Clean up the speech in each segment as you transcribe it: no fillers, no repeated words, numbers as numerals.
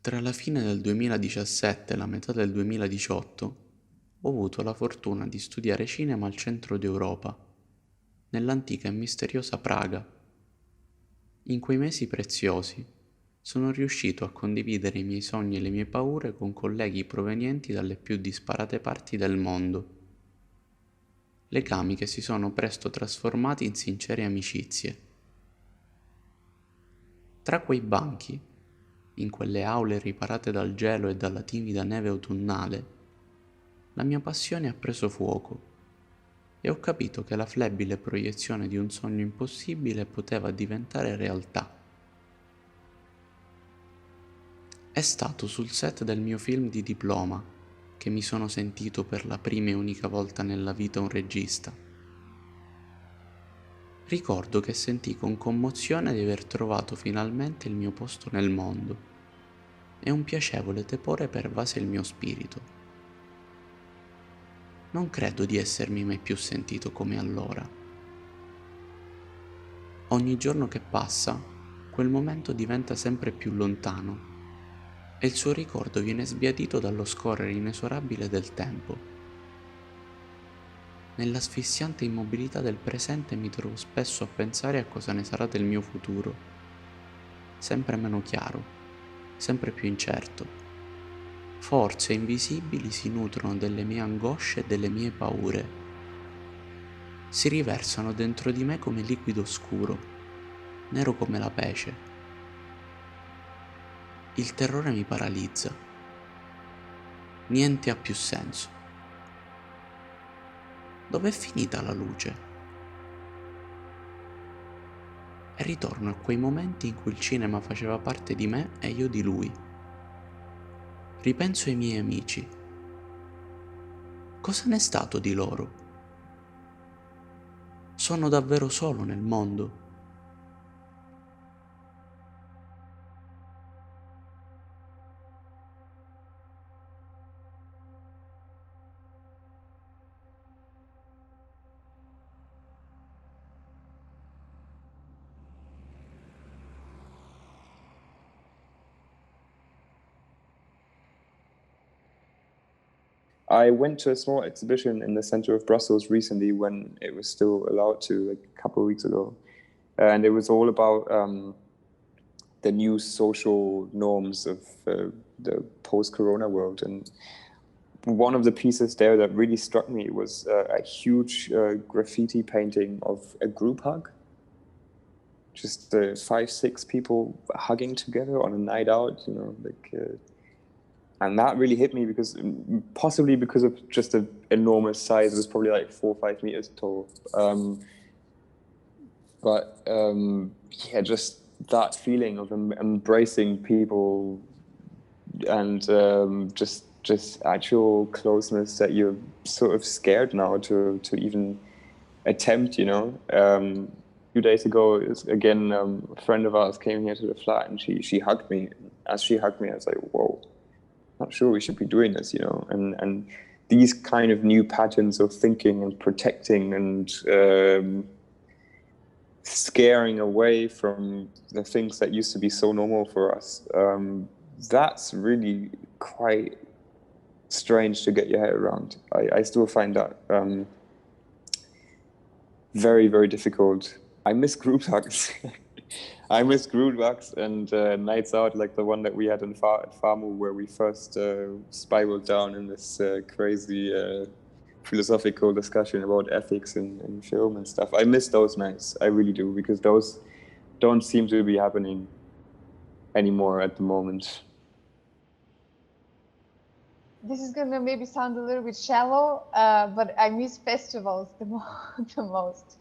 Tra la fine del 2017 e la metà del 2018 ho avuto la fortuna di studiare cinema al centro d'Europa, nell'antica e misteriosa Praga. In quei mesi preziosi sono riuscito a condividere i miei sogni e le mie paure con colleghi provenienti dalle più disparate parti del mondo, legami che si sono presto trasformati in sincere amicizie. Tra quei banchi, in quelle aule riparate dal gelo e dalla timida neve autunnale, la mia passione ha preso fuoco e ho capito che la flebile proiezione di un sogno impossibile poteva diventare realtà. È stato sul set del mio film di diploma che mi sono sentito per la prima e unica volta nella vita un regista. Ricordo che sentii con commozione di aver trovato finalmente il mio posto nel mondo e un piacevole tepore pervase il mio spirito. Non credo di essermi mai più sentito come allora. Ogni giorno che passa, quel momento diventa sempre più lontano e il suo ricordo viene sbiadito dallo scorrere inesorabile del tempo. Nell'asfissiante immobilità del presente mi trovo spesso a pensare a cosa ne sarà del mio futuro, sempre meno chiaro, sempre più incerto. Forze invisibili si nutrono delle mie angosce e delle mie paure. Si riversano dentro di me come liquido scuro, nero come la pece. Il terrore mi paralizza. Niente ha più senso. Dov'è finita la luce? E ritorno a quei momenti in cui il cinema faceva parte di me e io di lui. Ripenso ai miei amici. Cosa n'è stato di loro? Sono davvero solo nel mondo? I went to a small exhibition in the center of Brussels recently when it was still allowed to, like a couple of weeks ago. And it was all about the new social norms of the post-corona world. And one of the pieces there that really struck me was a huge graffiti painting of a group hug. Just 5, 6 people hugging together on a night out, and that really hit me because possibly because of just the enormous size. It was probably like 4 or 5 meters tall. Yeah, just that feeling of embracing people and just actual closeness that you're sort of scared now to even attempt. A few days ago, again, a friend of ours came here to the flat and she hugged me. As she hugged me, I was like, whoa. Not sure we should be doing this, and these kind of new patterns of thinking and protecting and scaring away from the things that used to be so normal for us. That's really quite strange to get your head around. I still find that very, very difficult. I miss group hugs. I miss group hugs and nights out like the one that we had in Farmu, where we first spiraled down in this crazy philosophical discussion about ethics in film and stuff. I miss those nights. I really do, because those don't seem to be happening anymore at the moment. This is gonna maybe sound a little bit shallow, but I miss festivals the most.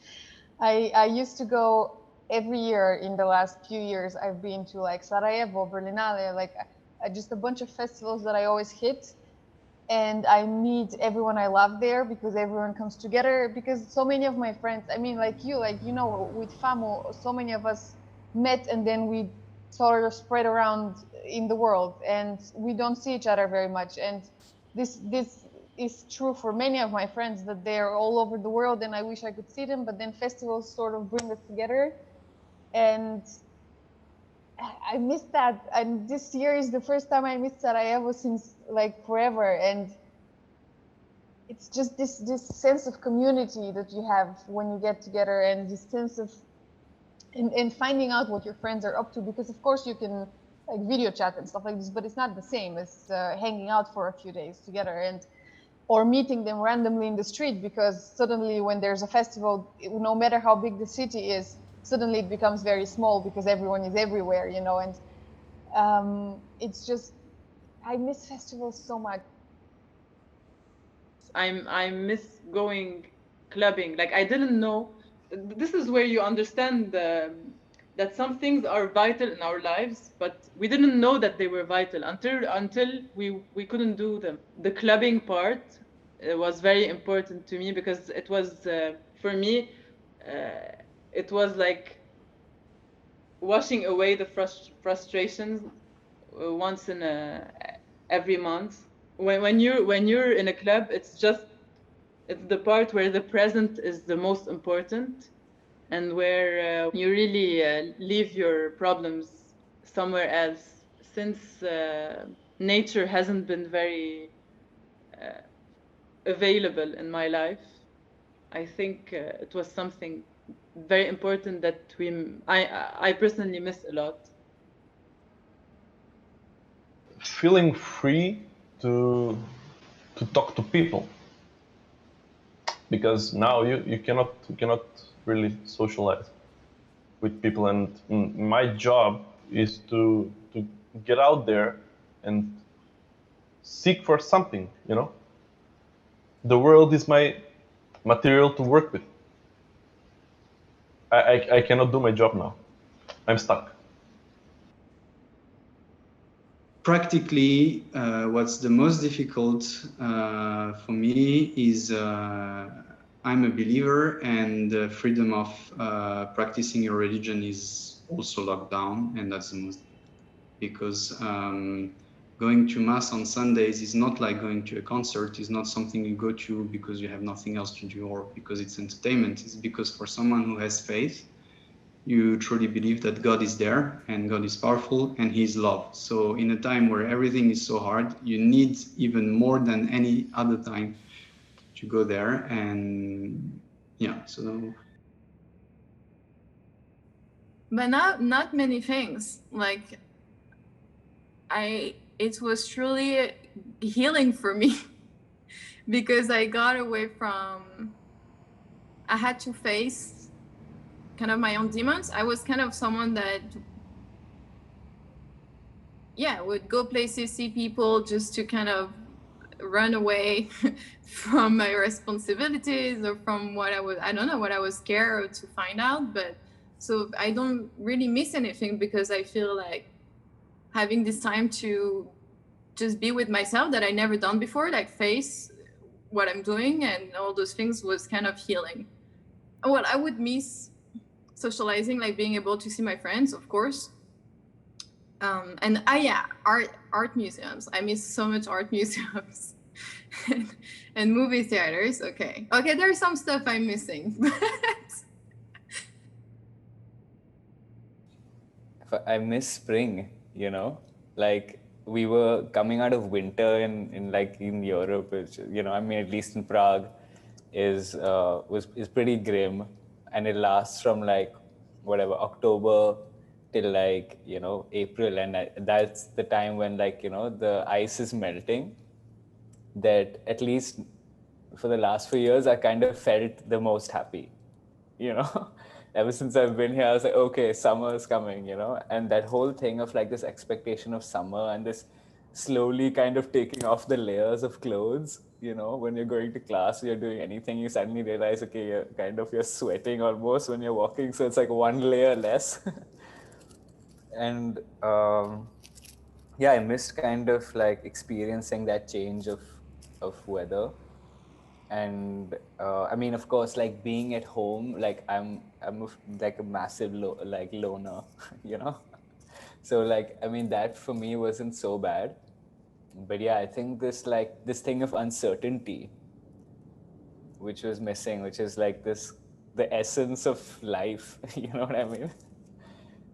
I used to go every year in the last few years. I've been to like Sarajevo, Berlinale, like just a bunch of festivals that I always hit. And I meet everyone I love there because everyone comes together. Because so many of my friends, I mean, like you with FAMU, so many of us met and then we sort of spread around in the world, and we don't see each other very much. And this is true for many of my friends, that they're all over the world, and I wish I could see them. But then festivals sort of bring us together, and I missed that, and this year is the first time I missed Sarajevo since like forever, and it's just this sense of community that you have when you get together, and this sense of and finding out what your friends are up to, because of course you can like video chat and stuff like this, but it's not the same as hanging out for a few days together, and or meeting them randomly in the street, because suddenly when there's a festival, no matter how big the city is, suddenly it becomes very small because everyone is everywhere, you know. And it's just, I miss festivals so much. I miss going clubbing. Like I didn't know. This is where you understand that some things are vital in our lives, but we didn't know that they were vital until we couldn't do them. The clubbing part was very important to me because it was for me it was like washing away the frustrations once in every month. When you're in a club, it's the part where the present is the most important, and where you really leave your problems somewhere else. Since nature hasn't been very available in my life, I think it was something very important that I personally miss a lot. Feeling free to talk to people, because now you cannot really socialize with people, and my job is to get out there and seek for something, you know. The world is my material to work with. I cannot do my job now. I'm stuck. Practically, what's the most difficult for me is I'm a believer, and freedom of practicing your religion is also locked down, and that's the most, because going to mass on Sundays is not like going to a concert. It's not something you go to because you have nothing else to do or because it's entertainment. It's because for someone who has faith, you truly believe that God is there and God is powerful and He is love. So in a time where everything is so hard, you need even more than any other time to go there. And yeah, so. But not many things. Like it was truly healing for me because I got away from, I had to face kind of my own demons. I was kind of someone that, yeah, would go places, see people just to kind of run away from my responsibilities or from what I don't know, what I was scared to find out. But so I don't really miss anything because I feel like having this time to just be with myself that I never done before, like face what I'm doing and all those things, was kind of healing. Well, I would miss socializing, like being able to see my friends, of course. And yeah, art museums. I miss so much art museums and movie theaters. Okay, there's some stuff I'm missing. I miss spring, you know, like we were coming out of winter in Europe, which, you know, I mean, at least in Prague is pretty grim, and it lasts from like whatever October till like, you know, April, and that's the time when, like, you know, the ice is melting. That at least for the last few years I kind of felt the most happy, you know. Ever since I've been here, I was like, okay, summer is coming, you know. And that whole thing of like this expectation of summer and this slowly kind of taking off the layers of clothes, you know, when you're going to class or you're doing anything, you suddenly realize, okay, you're sweating almost when you're walking, so it's like one layer less. And yeah, I missed kind of like experiencing that change of weather. And I mean, of course, like being at home, like I'm like a massive loner, you know. So like, I mean, that for me wasn't so bad. But yeah, I think this thing of uncertainty, which was missing, which is like the essence of life, you know what I mean?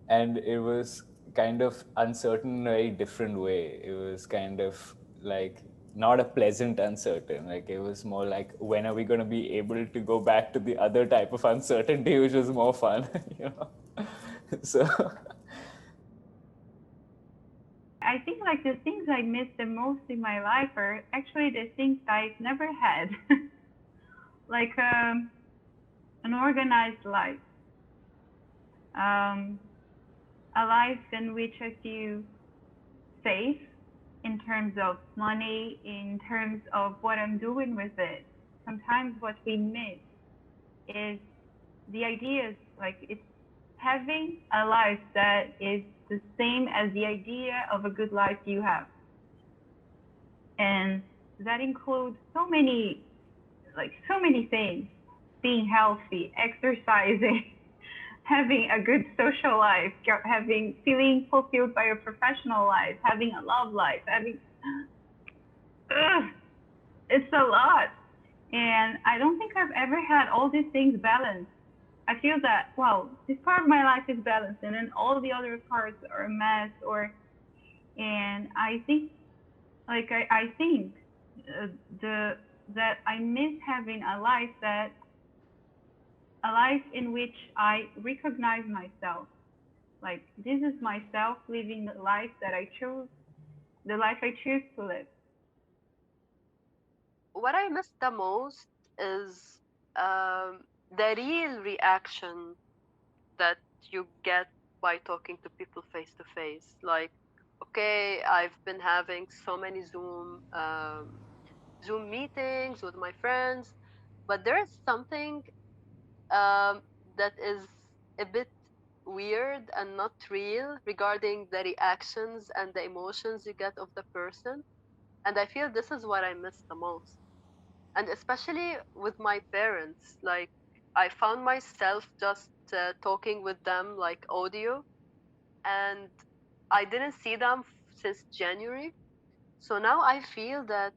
And it was kind of uncertain in a very different way. It was kind of like not a pleasant uncertain. Like it was more like, when are we going to be able to go back to the other type of uncertainty, which was more fun, you know? So I think like the things I miss the most in my life are actually the things I've never had. Like an organized life. A life in which I feel safe in terms of money, in terms of what I'm doing with it. Sometimes what we miss is the ideas, like it's having a life that is the same as the idea of a good life you have. And that includes so many things: being healthy, exercising, having a good social life, feeling fulfilled by a professional life, having a love life, it's a lot. And I don't think I've ever had all these things balanced. I feel that, well, this part of my life is balanced, and then all the other parts are a mess. And I think, like, I think that I miss having a life in which I recognize myself. Like, this is myself living the life that I chose, the life I choose to live. What I miss the most is the real reaction that you get by talking to people face to face. Like, okay, I've been having so many Zoom meetings with my friends, but there is something that is a bit weird and not real regarding the reactions and the emotions you get of the person. And I feel this is what I miss the most. And especially with my parents, like I found myself just talking with them like audio, and I didn't see them since January. So now I feel that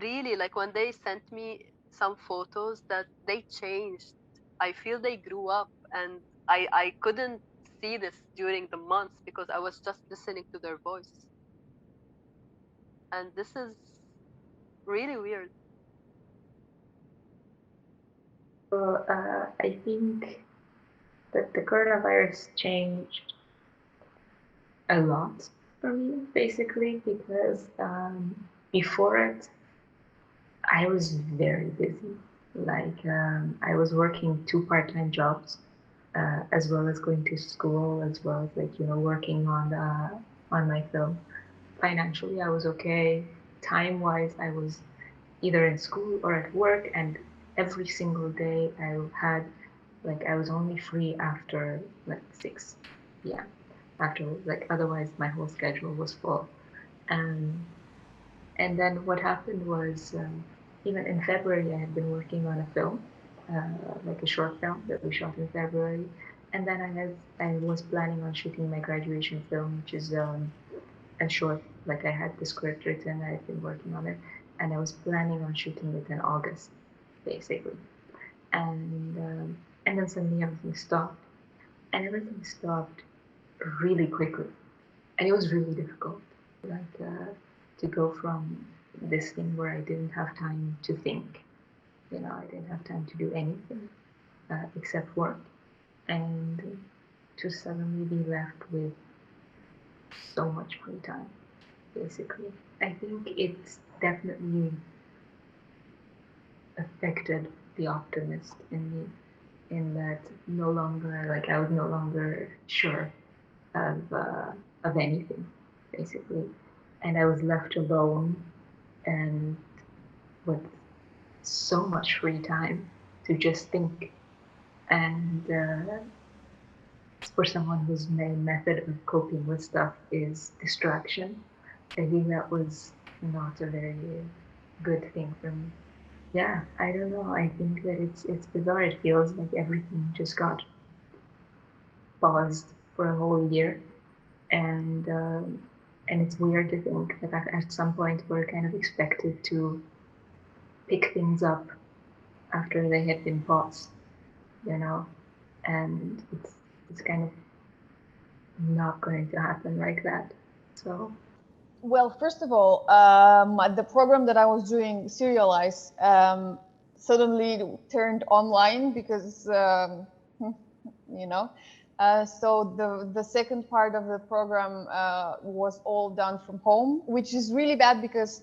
really, like when they sent me some photos, that they changed. I feel they grew up, and I couldn't see this during the months because I was just listening to their voice. And this is really weird. Well, I think that the coronavirus changed a lot for me, basically, because before it, I was very busy. Like, I was working 2 part-time jobs, as well as going to school, as well as, like, working on my film. Financially, I was okay. Time-wise, I was either in school or at work, and every single day I was only free after like 6 p.m. After, like, otherwise my whole schedule was full. And then what happened was, even in February, I had been working on a film, like a short film that we shot in February. And then I was planning on shooting my graduation film, which is a short, like I had the script written, I had been working on it, and I was planning on shooting it in August, basically. And then suddenly everything stopped, and everything stopped really quickly, and it was really difficult, like to go from this thing where I didn't have time to think, I didn't have time to do anything except work, and to suddenly be left with so much free time, basically. I think it's definitely affected the optimist in me, in that I was no longer sure of anything, basically, and I was left alone and with so much free time to just think. And for someone whose main method of coping with stuff is distraction, I think that was not a very good thing for me. Yeah, I don't know. I think that it's bizarre. It feels like everything just got paused for a whole year, and it's weird to think that at some point we're kind of expected to pick things up after they had been paused, and it's kind of not going to happen like that. So Well, first of all, the program that I was doing, Serialize, suddenly turned online because, you know, so the second part of the program was all done from home, which is really bad because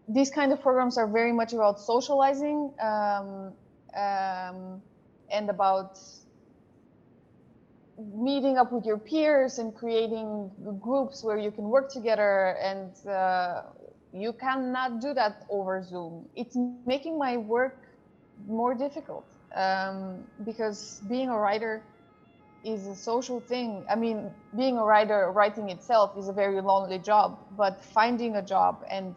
these kind of programs are very much about socializing and about meeting up with your peers and creating groups where you can work together, and you cannot do that over Zoom. It's making my work more difficult because being a writer is a social thing. I mean, being a writer, writing itself is a very lonely job, but finding a job and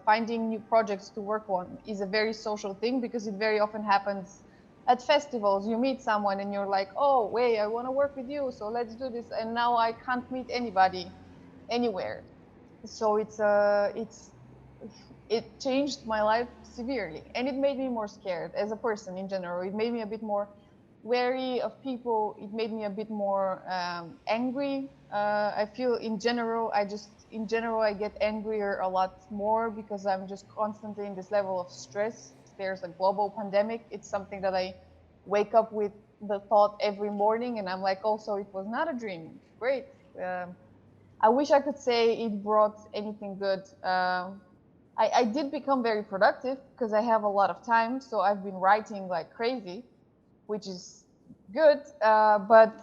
finding new projects to work on is a very social thing because it very often happens at festivals. You meet someone and you're like, oh, wait, I want to work with you, so let's do this. And now I can't meet anybody anywhere. So it changed my life severely, and it made me more scared as a person in general. It made me a bit more wary of people. It made me a bit more angry. I feel in general, I get angrier a lot more because I'm just constantly in this level of stress. There's a global pandemic. It's something that I wake up with the thought every morning, and I'm like, also, it was not a dream. Great. I wish I could say it brought anything good. I did become very productive because I have a lot of time. So I've been writing like crazy, which is good. But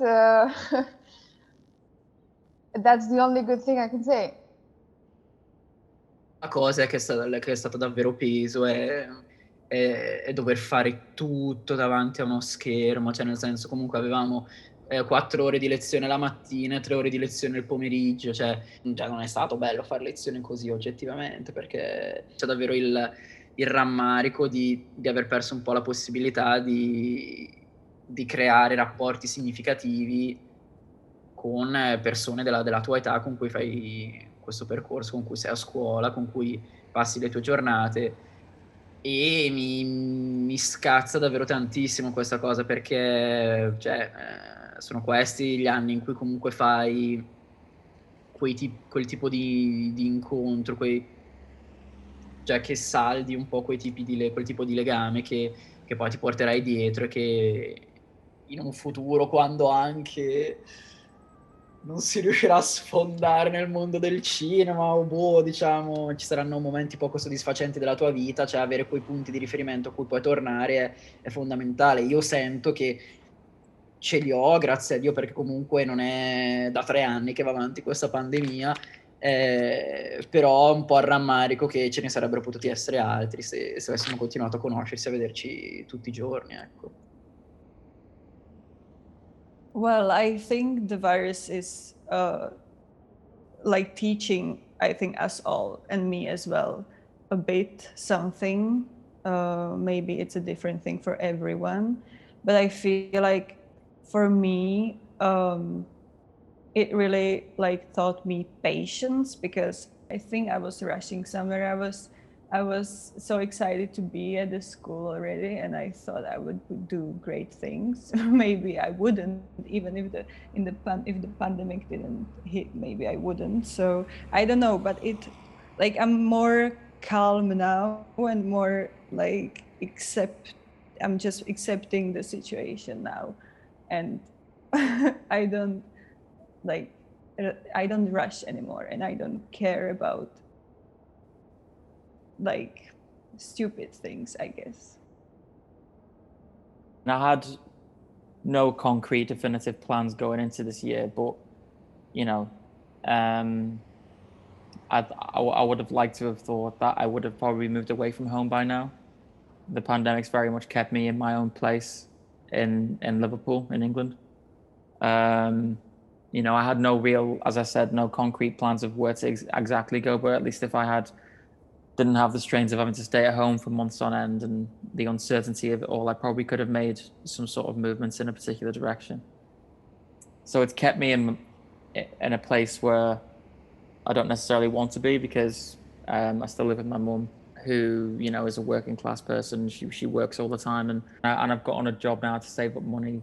that's the only good thing I can say. La cosa è che è stato davvero peso e dover fare tutto davanti a uno schermo, cioè nel senso comunque avevamo 4 ore di lezione la mattina e 3 ore di lezione il pomeriggio, cioè non è stato bello fare lezioni così oggettivamente, perché c'è davvero il rammarico di aver perso un po' la possibilità di creare rapporti significativi con persone della tua età con cui fai questo percorso, con cui sei a scuola, con cui passi le tue giornate, e mi scazza davvero tantissimo questa cosa, perché cioè, sono questi gli anni in cui comunque fai quel tipo di incontro, cioè che saldi un po' quel tipo di legame che poi ti porterai dietro, e che in un futuro, quando anche non si riuscirà a sfondare nel mondo del cinema, o boh, diciamo, ci saranno momenti poco soddisfacenti della tua vita, cioè avere quei punti di riferimento a cui puoi tornare è fondamentale. Io sento che ce li ho, grazie a Dio, perché comunque non è da 3 anni che va avanti questa pandemia, però un po' al rammarico che ce ne sarebbero potuti essere altri se avessimo continuato a conoscersi, a vederci tutti i giorni, ecco. Well, I think the virus is like teaching, I think, us all, and me as well, a bit something. Maybe it's a different thing for everyone, but I feel like for me, it really like taught me patience, because I think I was rushing somewhere. I was so excited to be at the school already, and I thought I would do great things. Maybe I wouldn't, even if the pandemic didn't hit, maybe I wouldn't. So I don't know, but I'm more calm now and more like I'm just accepting the situation now, and I don't rush anymore, and I don't care about like stupid things, I guess. I had no concrete definitive plans going into this year, but you know, I would have liked to have thought that I would have probably moved away from home by now. The pandemic's very much kept me in my own place in Liverpool, in England. You know, I had no real, as I said, no concrete plans of where to exactly go, but at least if I didn't have the strains of having to stay at home for months on end and the uncertainty of it all, I probably could have made some sort of movements in a particular direction. So it's kept me in a place where I don't necessarily want to be, because I still live with my mum, who, you know, is a working class person. She works all the time, and I've got on a job now to save up money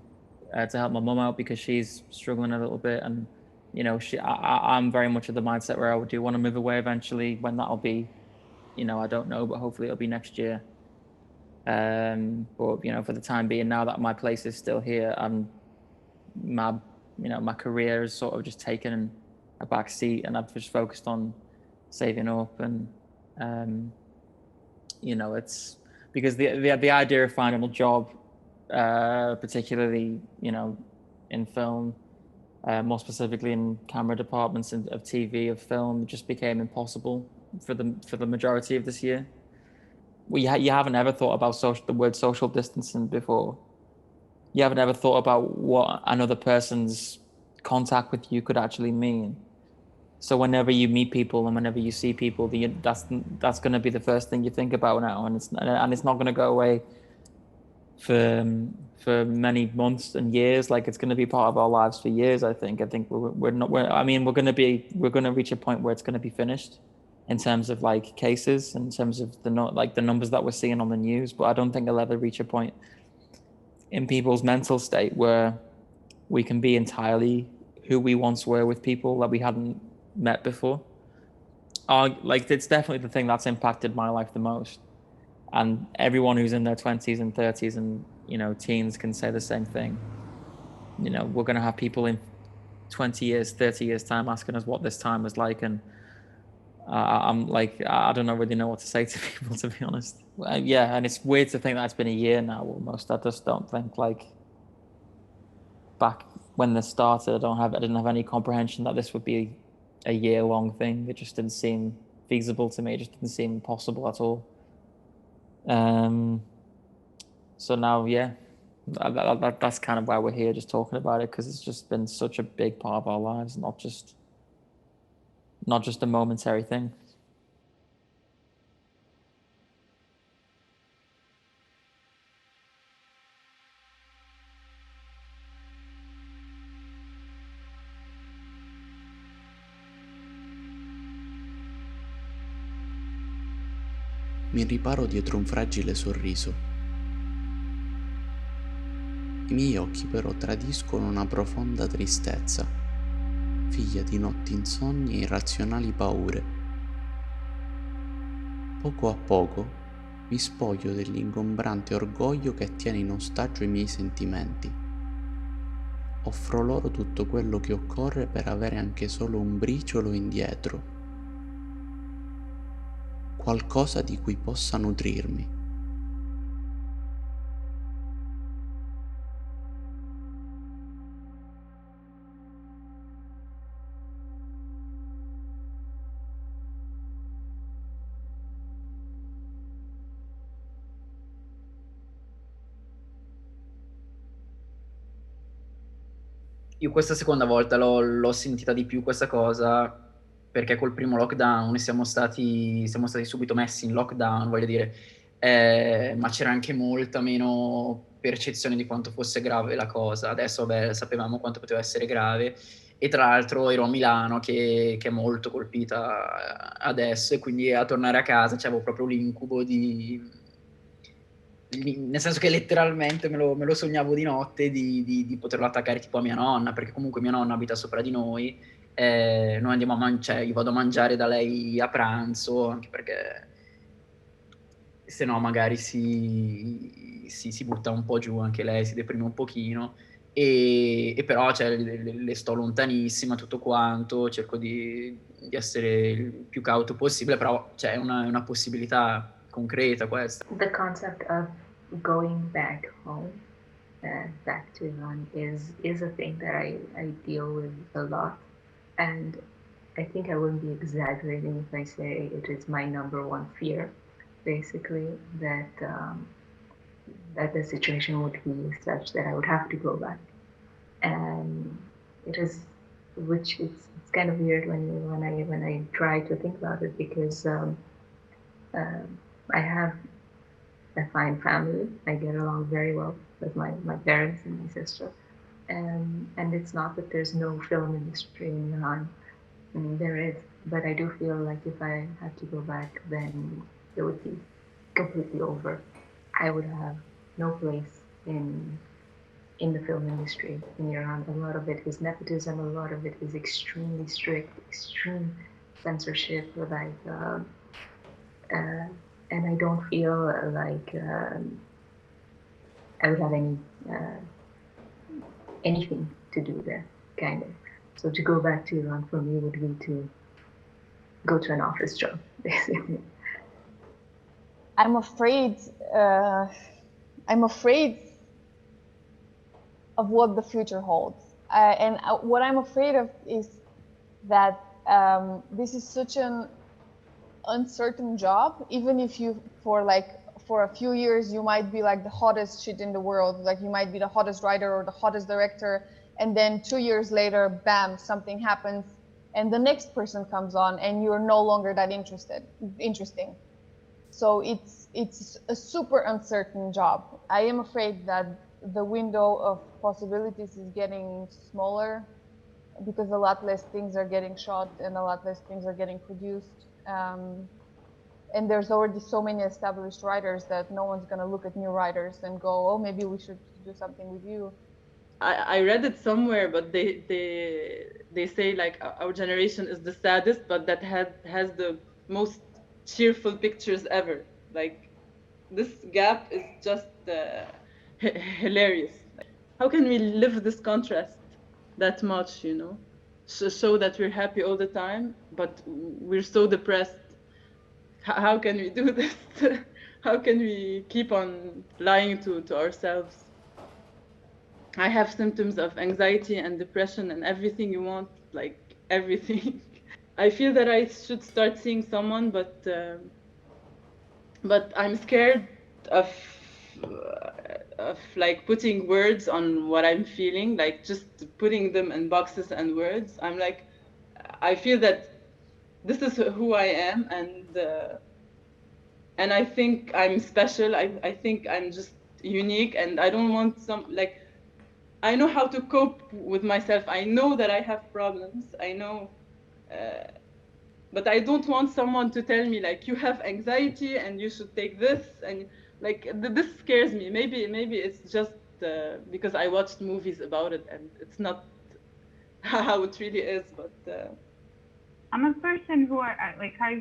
to help my mum out, because she's struggling a little bit, and you know, I'm very much of the mindset where I do want to move away eventually. When that'll be, you know, I don't know, but hopefully it'll be next year. But you know, for the time being, now that my place is still here, my career has sort of just taken a back seat, and I've just focused on saving up. And you know, it's because the idea of finding a job, particularly, you know, in film, more specifically in camera departments of TV, of film, just became impossible for the majority of this year. Well, you haven't ever thought about the word social distancing before. You haven't ever thought about what another person's contact with you could actually mean. So whenever you meet people and whenever you see people, that's going to be the first thing you think about now, and it's not going to go away for many months and years. Like, it's going to be part of our lives for years. I think we're going to reach a point where it's going to be finished in terms of like cases, in terms of the numbers that we're seeing on the news. But I don't think it'll ever reach a point in people's mental state where we can be entirely who we once were with people that we hadn't met before. Like, it's definitely the thing that's impacted my life the most. And everyone who's in their 20s and 30s and, you know, teens can say the same thing. You know, we're going to have people in 20 years, 30 years time asking us what this time was like. And I'm like, I don't really know what to say to people, to be honest. Yeah, and it's weird to think that it's been a year now almost. I just don't think, like, back when this started, I didn't have any comprehension that this would be a year-long thing. It just didn't seem feasible to me. It just didn't seem possible at all. So now, yeah, that's kind of why we're here, just talking about it, because it's just been such a big part of our lives, not just a momentary thing. Mi riparo dietro un fragile sorriso. I miei occhi però tradiscono una profonda tristezza, figlia di notti insonni e irrazionali paure. Poco a poco mi spoglio dell'ingombrante orgoglio che tiene in ostaggio i miei sentimenti. Offro loro tutto quello che occorre per avere anche solo un briciolo indietro, qualcosa di cui possa nutrirmi. Io questa seconda volta l'ho sentita di più questa cosa, perché col primo lockdown siamo stati subito messi in lockdown, voglio dire, ma c'era anche molta meno percezione di quanto fosse grave la cosa. Adesso, vabbè, sapevamo quanto poteva essere grave, e tra l'altro ero a Milano, che è molto colpita adesso, e quindi a tornare a casa c'avevo proprio l'incubo nel senso che letteralmente me lo sognavo di notte di poterlo attaccare tipo a mia nonna, perché comunque mia nonna abita sopra di noi, noi andiamo io vado a mangiare da lei a pranzo, anche perché se no magari si butta un po' giù anche lei, si deprime un pochino, e però cioè, le sto lontanissima, tutto quanto, cerco di essere il più cauto possibile, però cioè, è una possibilità concreta questa. The concept of going back home, back to Iran, is a thing that I deal with a lot, and I think I wouldn't be exaggerating if I say it is my number one fear, basically, that that the situation would be such that I would have to go back, and it is, which it's kind of weird when I try to think about it, because I have a fine family. I get along very well with my parents and my sister. And it's not that there's no film industry in Iran. I mean, there is. But I do feel like if I had to go back, then it would be completely over. I would have no place in in the film industry in Iran. A lot of it is nepotism. A lot of it is extremely strict, extreme censorship. And I don't feel like I would have anything to do there, kind of. So to go back to Iran for me would be to go to an office job, basically. I'm afraid. I'm afraid of what the future holds, and what I'm afraid of is that this is such an uncertain job. Even if you, for a few years, you might be like the hottest shit in the world, like you might be the hottest writer or the hottest director, and then 2 years later, bam, something happens, and the next person comes on, and you're no longer that interesting. So it's a super uncertain job. I am afraid that the window of possibilities is getting smaller because a lot less things are getting shot and a lot less things are getting produced. And there's already so many established writers that no one's going to look at new writers and go, oh, maybe we should do something with you. I read it somewhere, but they say like our generation is the saddest, but that has the most cheerful pictures ever. Like this gap is just hilarious. How can we live this contrast that much, you know? So that we're happy all the time, but we're so depressed. How can we do this? How can we keep on lying to ourselves? I have symptoms of anxiety and depression and everything you want, like everything. I feel that I should start seeing someone, but I'm scared of like putting words on what I'm feeling, like just putting them in boxes and words. I'm like, I feel that this is who I am, and I think I'm special. I think I'm just unique, and I don't want some, like, I know how to cope with myself. I know that I have problems. I know, but I don't want someone to tell me like you have anxiety and you should take this, and like this scares me. Maybe it's just because I watched movies about it and it's not how it really is. But I'm a person who I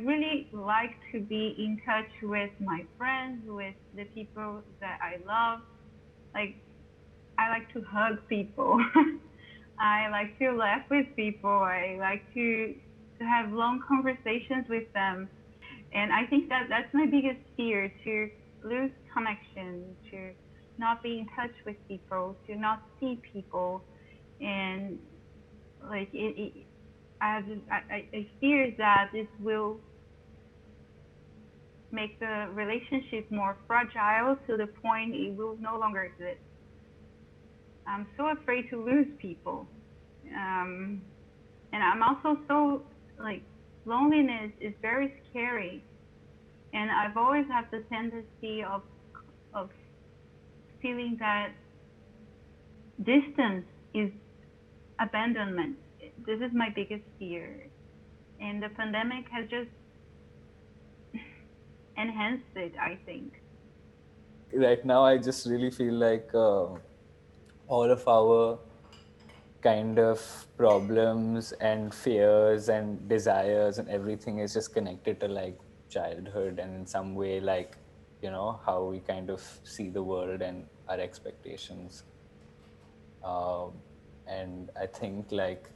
really like to be in touch with my friends, with the people that I love. Like I like to hug people. I like to laugh with people. I like to have long conversations with them. And I think that that's my biggest fear, to lose connection, to not be in touch with people, to not see people. And like I fear that this will make the relationship more fragile to the point it will no longer exist. I'm so afraid to lose people. And I'm also so, like, loneliness is very scary. And I've always had the tendency of feeling that distance is abandonment. This is my biggest fear. And the pandemic has just enhanced it, I think. Right now, I just really feel like all of our kind of problems and fears and desires and everything is just connected to like childhood, and in some way, like, you know, how we kind of see the world and our expectations. And I think like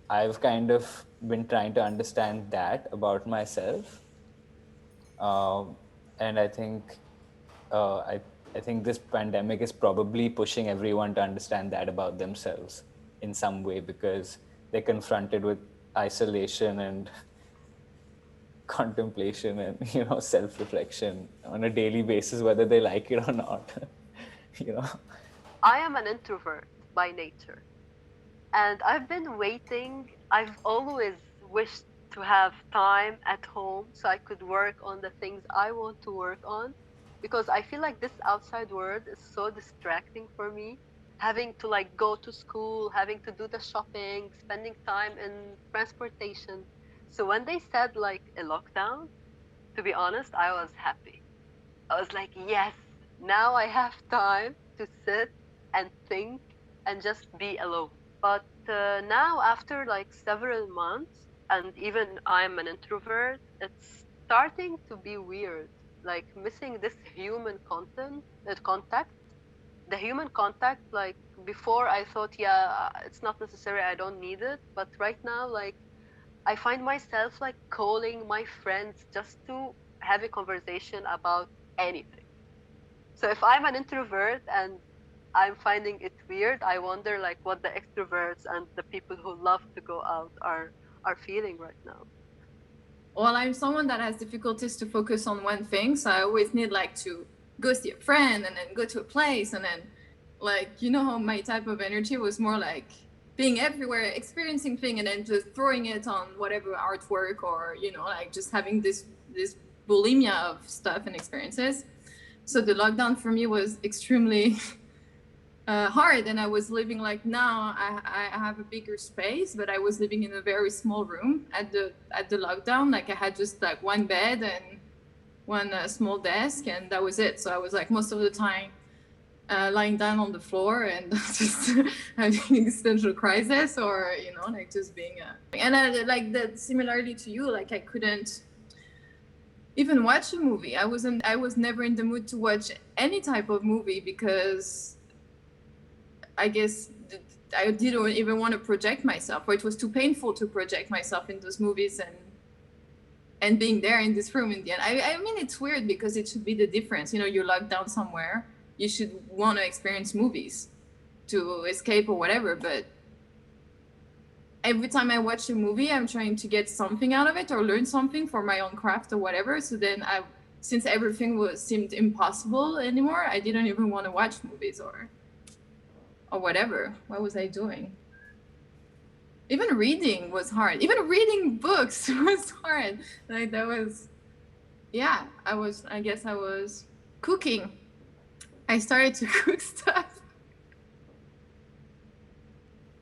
I've kind of been trying to understand that about myself. And I think I think this pandemic is probably pushing everyone to understand that about themselves in some way, because they're confronted with isolation and contemplation and, you know, self-reflection on a daily basis, whether they like it or not. You know, I am an introvert by nature, and I've been waiting. I've always wished to have time at home so I could work on the things I want to work on, because I feel like this outside world is so distracting for me. Having to like go to school, having to do the shopping, spending time in transportation. So when they said like a lockdown, to be honest, I was happy. I was like, yes, now I have time to sit and think and just be alone. But now, after like several months, and even I'm an introvert, it's starting to be weird. Like missing this human contact. The human contact, like before, I thought, yeah, it's not necessary. I don't need it. But right now, like I find myself like calling my friends just to have a conversation about anything. So if I'm an introvert and I'm finding it weird, I wonder like what the extroverts and the people who love to go out are feeling right now. Well, I'm someone that has difficulties to focus on one thing, so I always need like to go see a friend and then go to a place and then like, you know, how my type of energy was more like being everywhere, experiencing thing and then just throwing it on whatever artwork or, you know, like just having this bulimia of stuff and experiences. So the lockdown for me was extremely hard, and I was living like now I have a bigger space, but I was living in a very small room at the lockdown. Like I had just like one bed and one small desk, and that was it. So I was like most of the time lying down on the floor and just having existential crisis, or you know, like just being and I, like that similarly to you, like I couldn't even watch a movie. I was never in the mood to watch any type of movie because I guess I didn't even want to project myself, or it was too painful to project myself in those movies and being there in this room in the end. I mean, it's weird because it should be the difference. You know, you're locked down somewhere, you should want to experience movies to escape or whatever. But every time I watch a movie, I'm trying to get something out of it or learn something for my own craft or whatever. So then since everything seemed impossible anymore, I didn't even want to watch movies or whatever. What was I doing? Even reading was hard. Even reading books was hard. Like that was, yeah, I guess I was cooking. I started to cook stuff.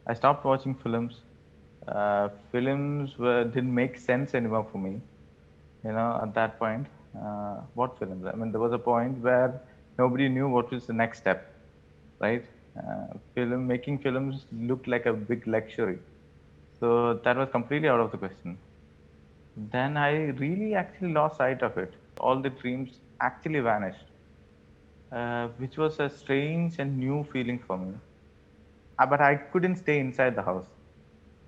I stopped watching films. Films didn't make sense anymore for me. You know, at that point, what films? I mean, there was a point where nobody knew what was the next step, right? Making films looked like a big luxury. So that was completely out of the question. Then I really actually lost sight of it. All the dreams actually vanished, which was a strange and new feeling for me. But I couldn't stay inside the house.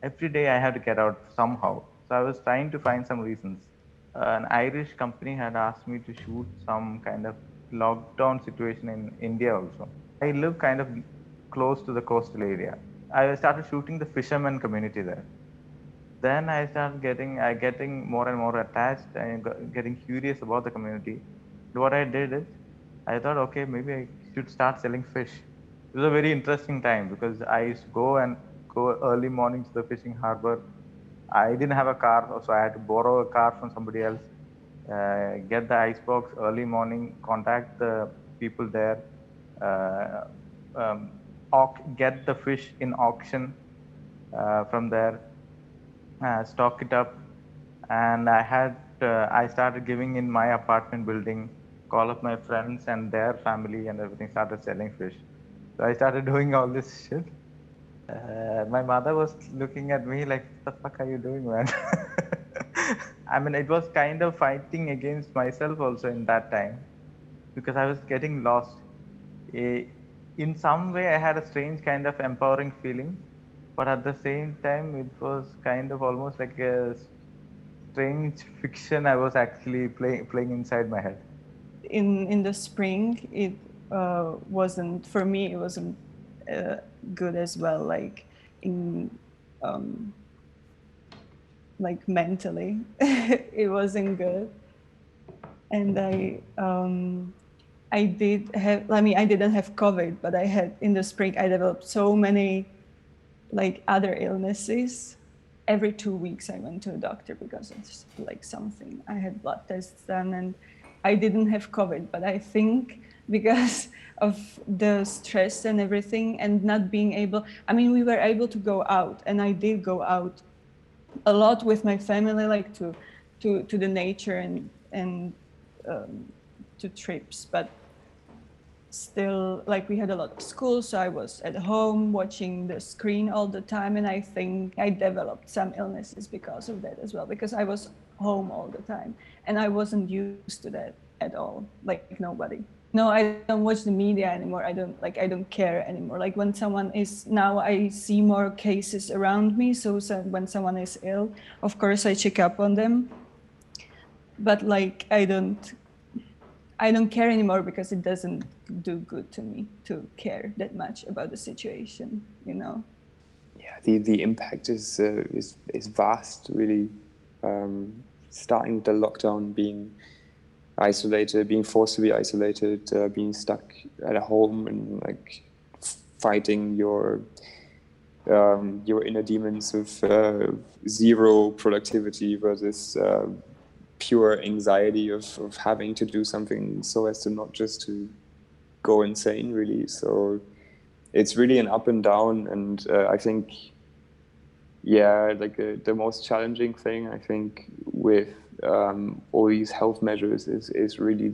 Every day I had to get out somehow. So I was trying to find some reasons. An Irish company had asked me to shoot some kind of lockdown situation in India also. I live kind of close to the coastal area. I started shooting the fisherman community there. Then I started getting more and more attached and getting curious about the community. What I did is, I thought, okay, maybe I should start selling fish. It was a very interesting time because I used to go early morning to the fishing harbor. I didn't have a car, so I had to borrow a car from somebody else. Get the ice box early morning, contact the people there, uh, get the fish in auction from there, stock it up, and I started giving in my apartment building, call up my friends and their family and everything, started selling fish. So I started doing all this shit. My mother was looking at me like, what the fuck are you doing, man? I mean, it was kind of fighting against myself also in that time because I was getting lost. In some way, I had a strange kind of empowering feeling, but at the same time, it was kind of almost like a strange fiction I was actually playing inside my head. In the spring, it wasn't, for me, it wasn't good as well, like in like mentally. It wasn't good. And I did have, I mean, I didn't have COVID, but I had, in the spring, I developed so many like other illnesses. Every 2 weeks I went to a doctor because it's like something. I had blood tests done and I didn't have COVID, but I think because of the stress and everything and not being able, I mean, we were able to go out and I did go out a lot with my family, like to the nature and to trips, but still, like, we had a lot of school, so I was at home watching the screen all the time, and I think I developed some illnesses because of that as well, because I was home all the time and I wasn't used to that at all, like nobody. No, I don't watch the media anymore. I don't care anymore. Like when someone is, now I see more cases around me, so when someone is ill, of course I check up on them, but like I don't care anymore because it doesn't do good to me to care that much about the situation, you know. Yeah, the impact is vast, really. Starting the lockdown, being isolated, being forced to be isolated, being stuck at home, and like fighting your inner demons of zero productivity versus pure anxiety of having to do something so as to not just to go insane, really. So it's really an up and down, and I think, yeah, like the most challenging thing I think with all these health measures is really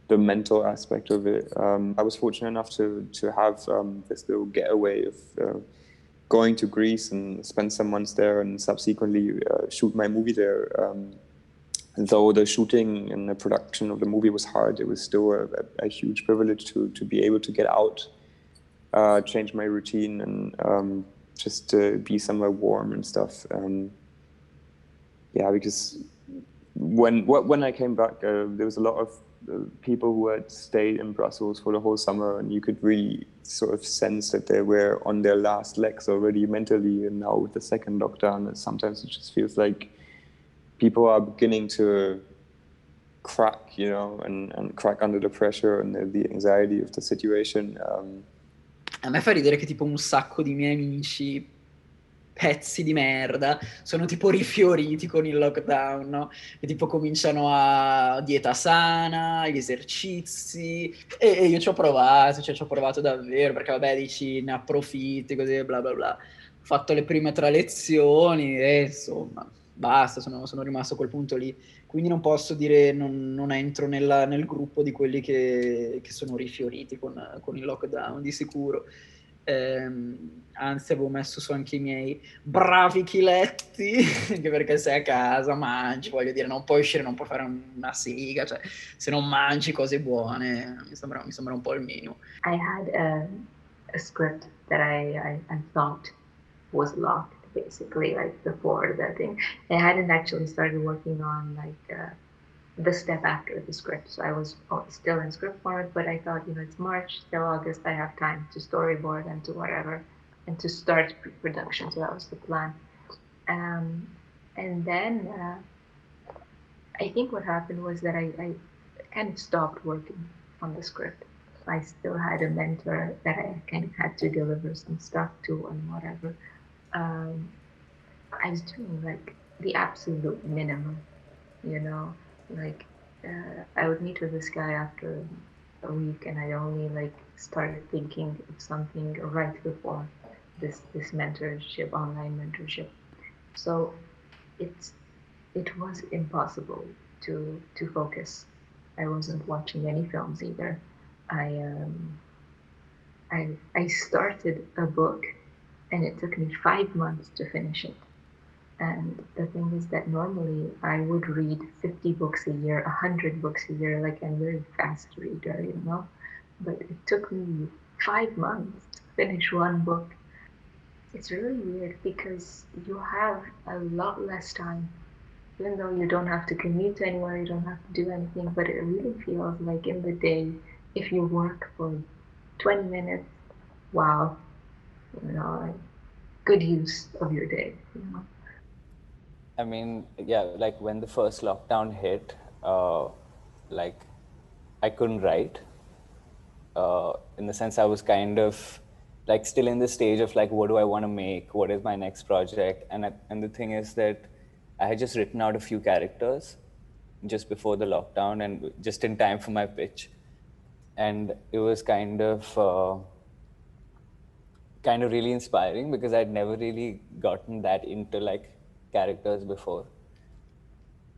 the mental aspect of it. I was fortunate enough to have this little getaway of going to Greece and spend some months there, and subsequently shoot my movie there. Though the shooting and the production of the movie was hard, it was still a huge privilege to be able to get out, change my routine, and just be somewhere warm and stuff. Yeah, because when I came back, there was a lot of people who had stayed in Brussels for the whole summer, and you could really sort of sense that they were on their last legs already mentally. And now with the second lockdown, sometimes it just feels like people are beginning to crack, you know, and crack under the pressure and the anxiety of the situation. A me fa ridere che tipo un sacco di miei amici, pezzi di merda, sono tipo rifioriti con il lockdown, no? E tipo cominciano a dieta sana, gli esercizi, e io ci ho provato, cioè ci ho provato davvero, perché vabbè dici ne approfitti, così bla bla bla. Ho fatto le prime 3 lezioni e insomma, basta, sono rimasto a quel punto lì. Quindi non posso dire, non entro nel gruppo di quelli che sono rifioriti con il lockdown, di sicuro. Anzi, avevo messo su anche i miei bravi chiletti, anche perché sei a casa, mangi, voglio dire, non puoi uscire, non puoi fare una sega, cioè se non mangi cose buone, mi sembra un po' il minimo. I had a script that I thought was locked, basically, like before that thing. I hadn't actually started working on like the step after the script, so I was still in script format, but I thought, you know, it's March till August, I have time to storyboard and to whatever, and to start pre-production, so that was the plan. And then I think what happened was that I kind of stopped working on the script. I still had a mentor that I kind of had to deliver some stuff to and whatever. I was doing like the absolute minimum, you know, like I would meet with this guy after a week, and I only like started thinking of something right before this mentorship, online mentorship. So it was impossible to focus. I wasn't watching any films either. I started a book, and it took me 5 months to finish it. And the thing is that normally I would read 50 books a year, 100 books a year, like I'm a very fast reader, you know. But it took me 5 months to finish one book. It's really weird because you have a lot less time. Even though you don't have to commute anywhere, you don't have to do anything, but it really feels like in the day, if you work for 20 minutes, wow, you know, like good use of your day, you know. I mean, yeah, like when the first lockdown hit, like I couldn't write. In the sense I was kind of like still in the stage of like, what do I want to make? What is my next project? And the thing is that I had just written out a few characters just before the lockdown and just in time for my pitch. And it was kind of really inspiring because I'd never really gotten that into like characters before.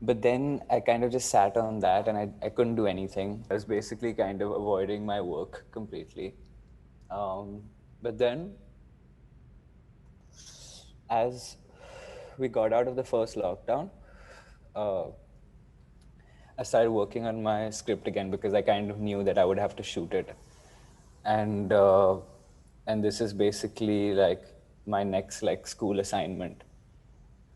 But then I kind of just sat on that and I couldn't do anything. I was basically kind of avoiding my work completely. But then, as we got out of the first lockdown, I started working on my script again because I kind of knew that I would have to shoot it. And this is basically like my next like school assignment.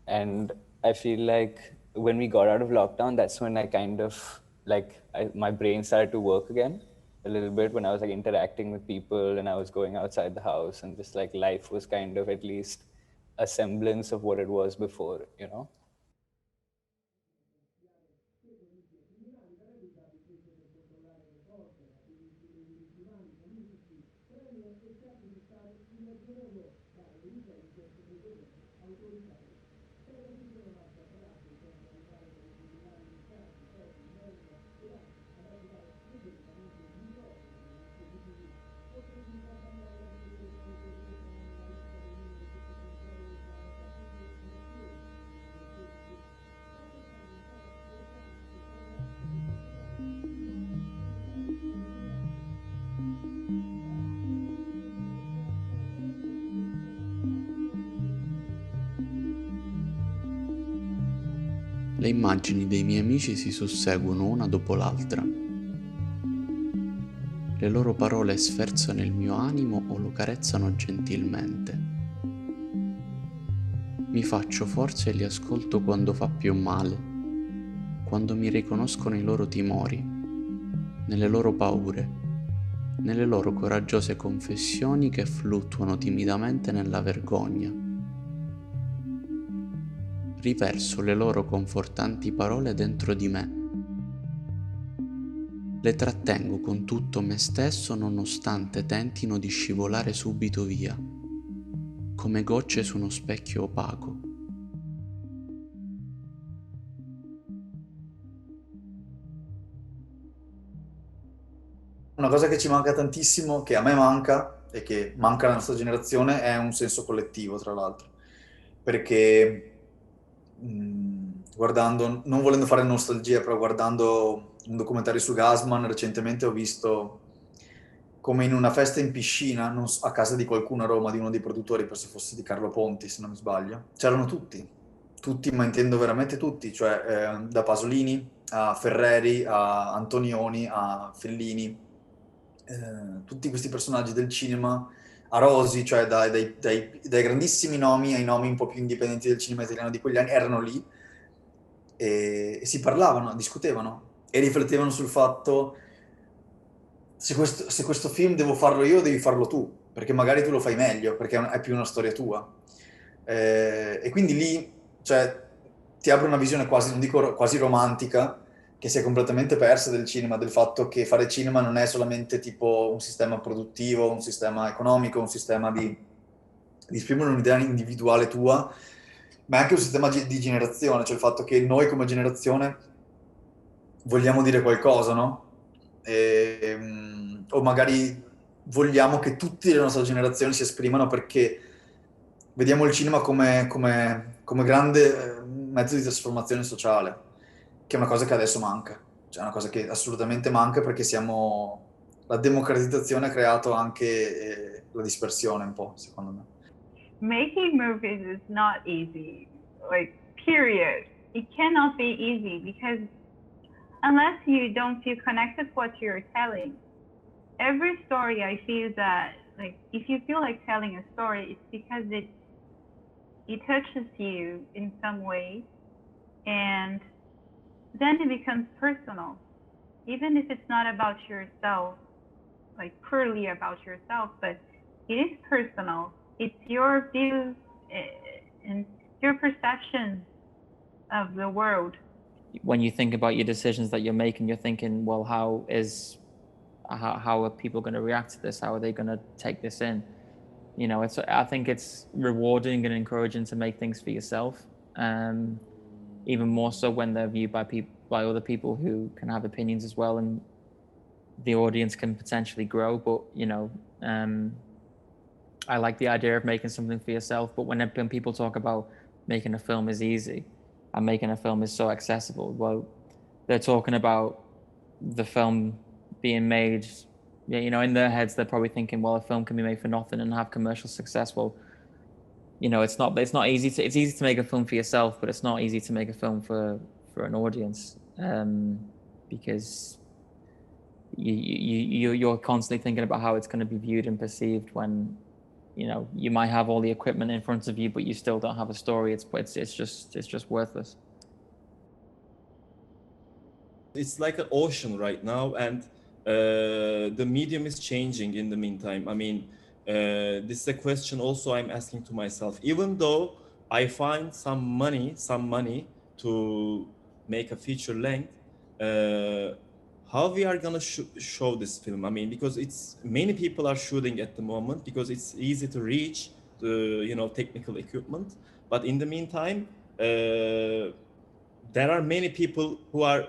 And I feel like when we got out of lockdown, that's when I kind of like my brain started to work again a little bit, when I was like interacting with people and I was going outside the house, and just like life was kind of at least a semblance of what it was before, you know? Le immagini dei miei amici si susseguono una dopo l'altra. Le loro parole sferzano il mio animo o lo carezzano gentilmente. Mi faccio forza e li ascolto quando fa più male, quando mi riconoscono i loro timori, nelle loro paure, nelle loro coraggiose confessioni che fluttuano timidamente nella vergogna. Riverso le loro confortanti parole dentro di me. Le trattengo con tutto me stesso nonostante tentino di scivolare subito via, come gocce su uno specchio opaco. Una cosa che ci manca tantissimo, che a me manca e che manca alla nostra generazione, è un senso collettivo, tra l'altro. Perché guardando, non volendo fare nostalgia, però guardando un documentario su Gasman, recentemente ho visto come in una festa in piscina, a casa di qualcuno a Roma, di uno dei produttori, penso fosse di Carlo Ponti, se non mi sbaglio, c'erano tutti, ma intendo veramente tutti, cioè da Pasolini a Ferreri, a Antonioni, a Fellini, tutti questi personaggi del cinema, a Rosi, cioè dai grandissimi nomi ai nomi un po' più indipendenti del cinema italiano di quegli anni, erano lì e si parlavano, discutevano e riflettevano sul fatto se questo film devo farlo io, devi farlo tu, perché magari tu lo fai meglio, perché è più una storia tua. E quindi lì, cioè, ti apre una visione quasi, non dico quasi romantica, che si è completamente persa del cinema, del fatto che fare cinema non è solamente tipo un sistema produttivo, un sistema economico, un sistema di esprimere un'idea individuale tua, ma è anche un sistema di generazione, cioè il fatto che noi come generazione vogliamo dire qualcosa, no? O magari vogliamo che tutti le nostre generazioni si esprimano perché vediamo il cinema come grande mezzo di trasformazione sociale, che è una cosa che adesso manca, cioè è una cosa che assolutamente manca perché la democratizzazione ha creato anche la dispersione un po', secondo me. Making movies is not easy, like, period. It cannot be easy because unless you don't feel connected to what you're telling, every story I feel that, like, if you feel like telling a story, it's because it touches you in some way, and then it becomes personal, even if it's not about yourself, like purely about yourself, but it is personal. It's your views and your perception of the world. When you think about your decisions that you're making, you're thinking, well, how are people going to react to this? How are they going to take this in? You know, I think it's rewarding and encouraging to make things for yourself, even more so when they're viewed by other people who can have opinions as well, and the audience can potentially grow. But you know, I like the idea of making something for yourself. But when people talk about making a film is easy, and making a film is so accessible. Well, they're talking about the film being made, you know, in their heads, they're probably thinking, well, a film can be made for nothing and have commercial success. Well, you know, it's not easy to, it's easy to make a film for yourself, but it's not easy to make a film for an audience, because you're constantly thinking about how it's going to be viewed and perceived when, you know, you might have all the equipment in front of you, but you still don't have a story. It's just worthless. It's like an ocean right now, and the medium is changing in the meantime. I mean, this is a question also I'm asking to myself. Even though I find some money to make a feature length, how we are gonna show this film? I mean, because it's many people are shooting at the moment because it's easy to reach the, you know, technical equipment. But in the meantime, there are many people who are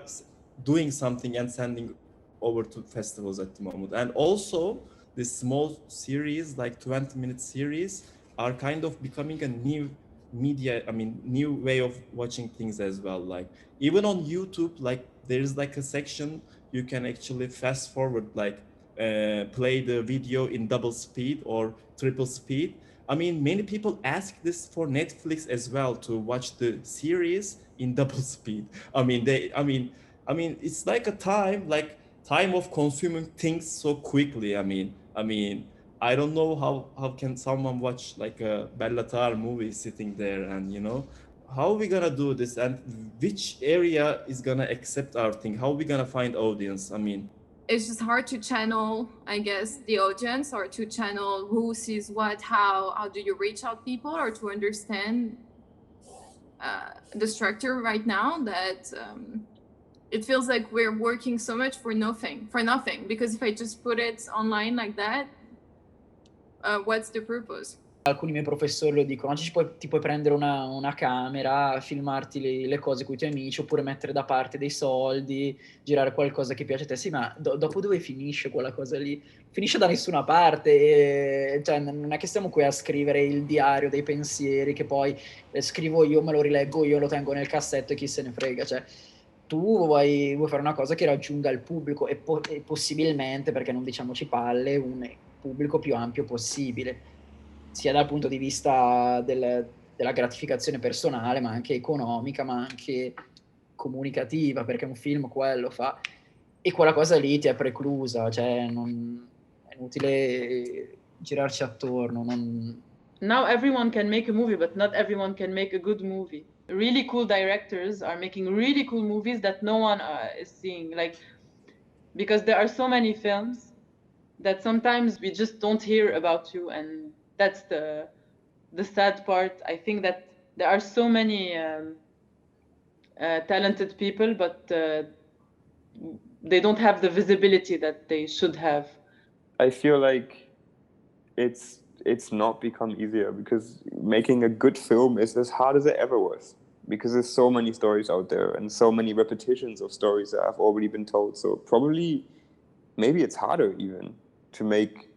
doing something and sending over to festivals at the moment. And also this small series, like 20-minute series, are kind of becoming a new media, I mean, new way of watching things as well. Like even on YouTube, like there is like a section you can actually fast forward, like play the video in double speed or triple speed. I mean, many people ask this for Netflix as well, to watch the series in double speed. I mean, it's like a time of consuming things so quickly. I mean, I don't know how can someone watch like a Bellatar movie sitting there, and you know, how are we gonna do this, and which area is gonna accept our thing? How are we gonna find audience? I mean, it's just hard to channel, I guess, the audience, or to channel who sees what, how do you reach out people, or to understand the structure right now, that it feels like we're working so much for nothing, because if I just put it online like that, what's the purpose? Alcuni miei professori lo dicono: oggi ti puoi prendere una camera, filmarti le cose con i tuoi amici, oppure mettere da parte dei soldi, girare qualcosa che piace a te. Sì, ma dopo dove finisce quella cosa lì? Finisce da nessuna parte, cioè non è che stiamo qui a scrivere il diario dei pensieri, che poi scrivo io, me lo rileggo io, lo tengo nel cassetto e chi se ne frega, cioè tu vuoi fare una cosa che raggiunga il pubblico e possibilmente, perché non diciamoci palle, un pubblico più ampio possibile, sia dal punto di vista della gratificazione personale, ma anche economica, ma anche comunicativa, perché un film quello fa, e quella cosa lì ti è preclusa, cioè è inutile girarci attorno. Now everyone can make a movie, but not everyone can make a good movie. Really cool directors are making really cool movies that no one is seeing, like, because there are so many films that sometimes we just don't hear about you, and that's the sad part. I think that there are so many talented people, but they don't have the visibility that they should have. I feel like it's not become easier, because making a good film is as hard as it ever was, because there's so many stories out there and so many repetitions of stories that have already been told. So probably, maybe it's harder even to make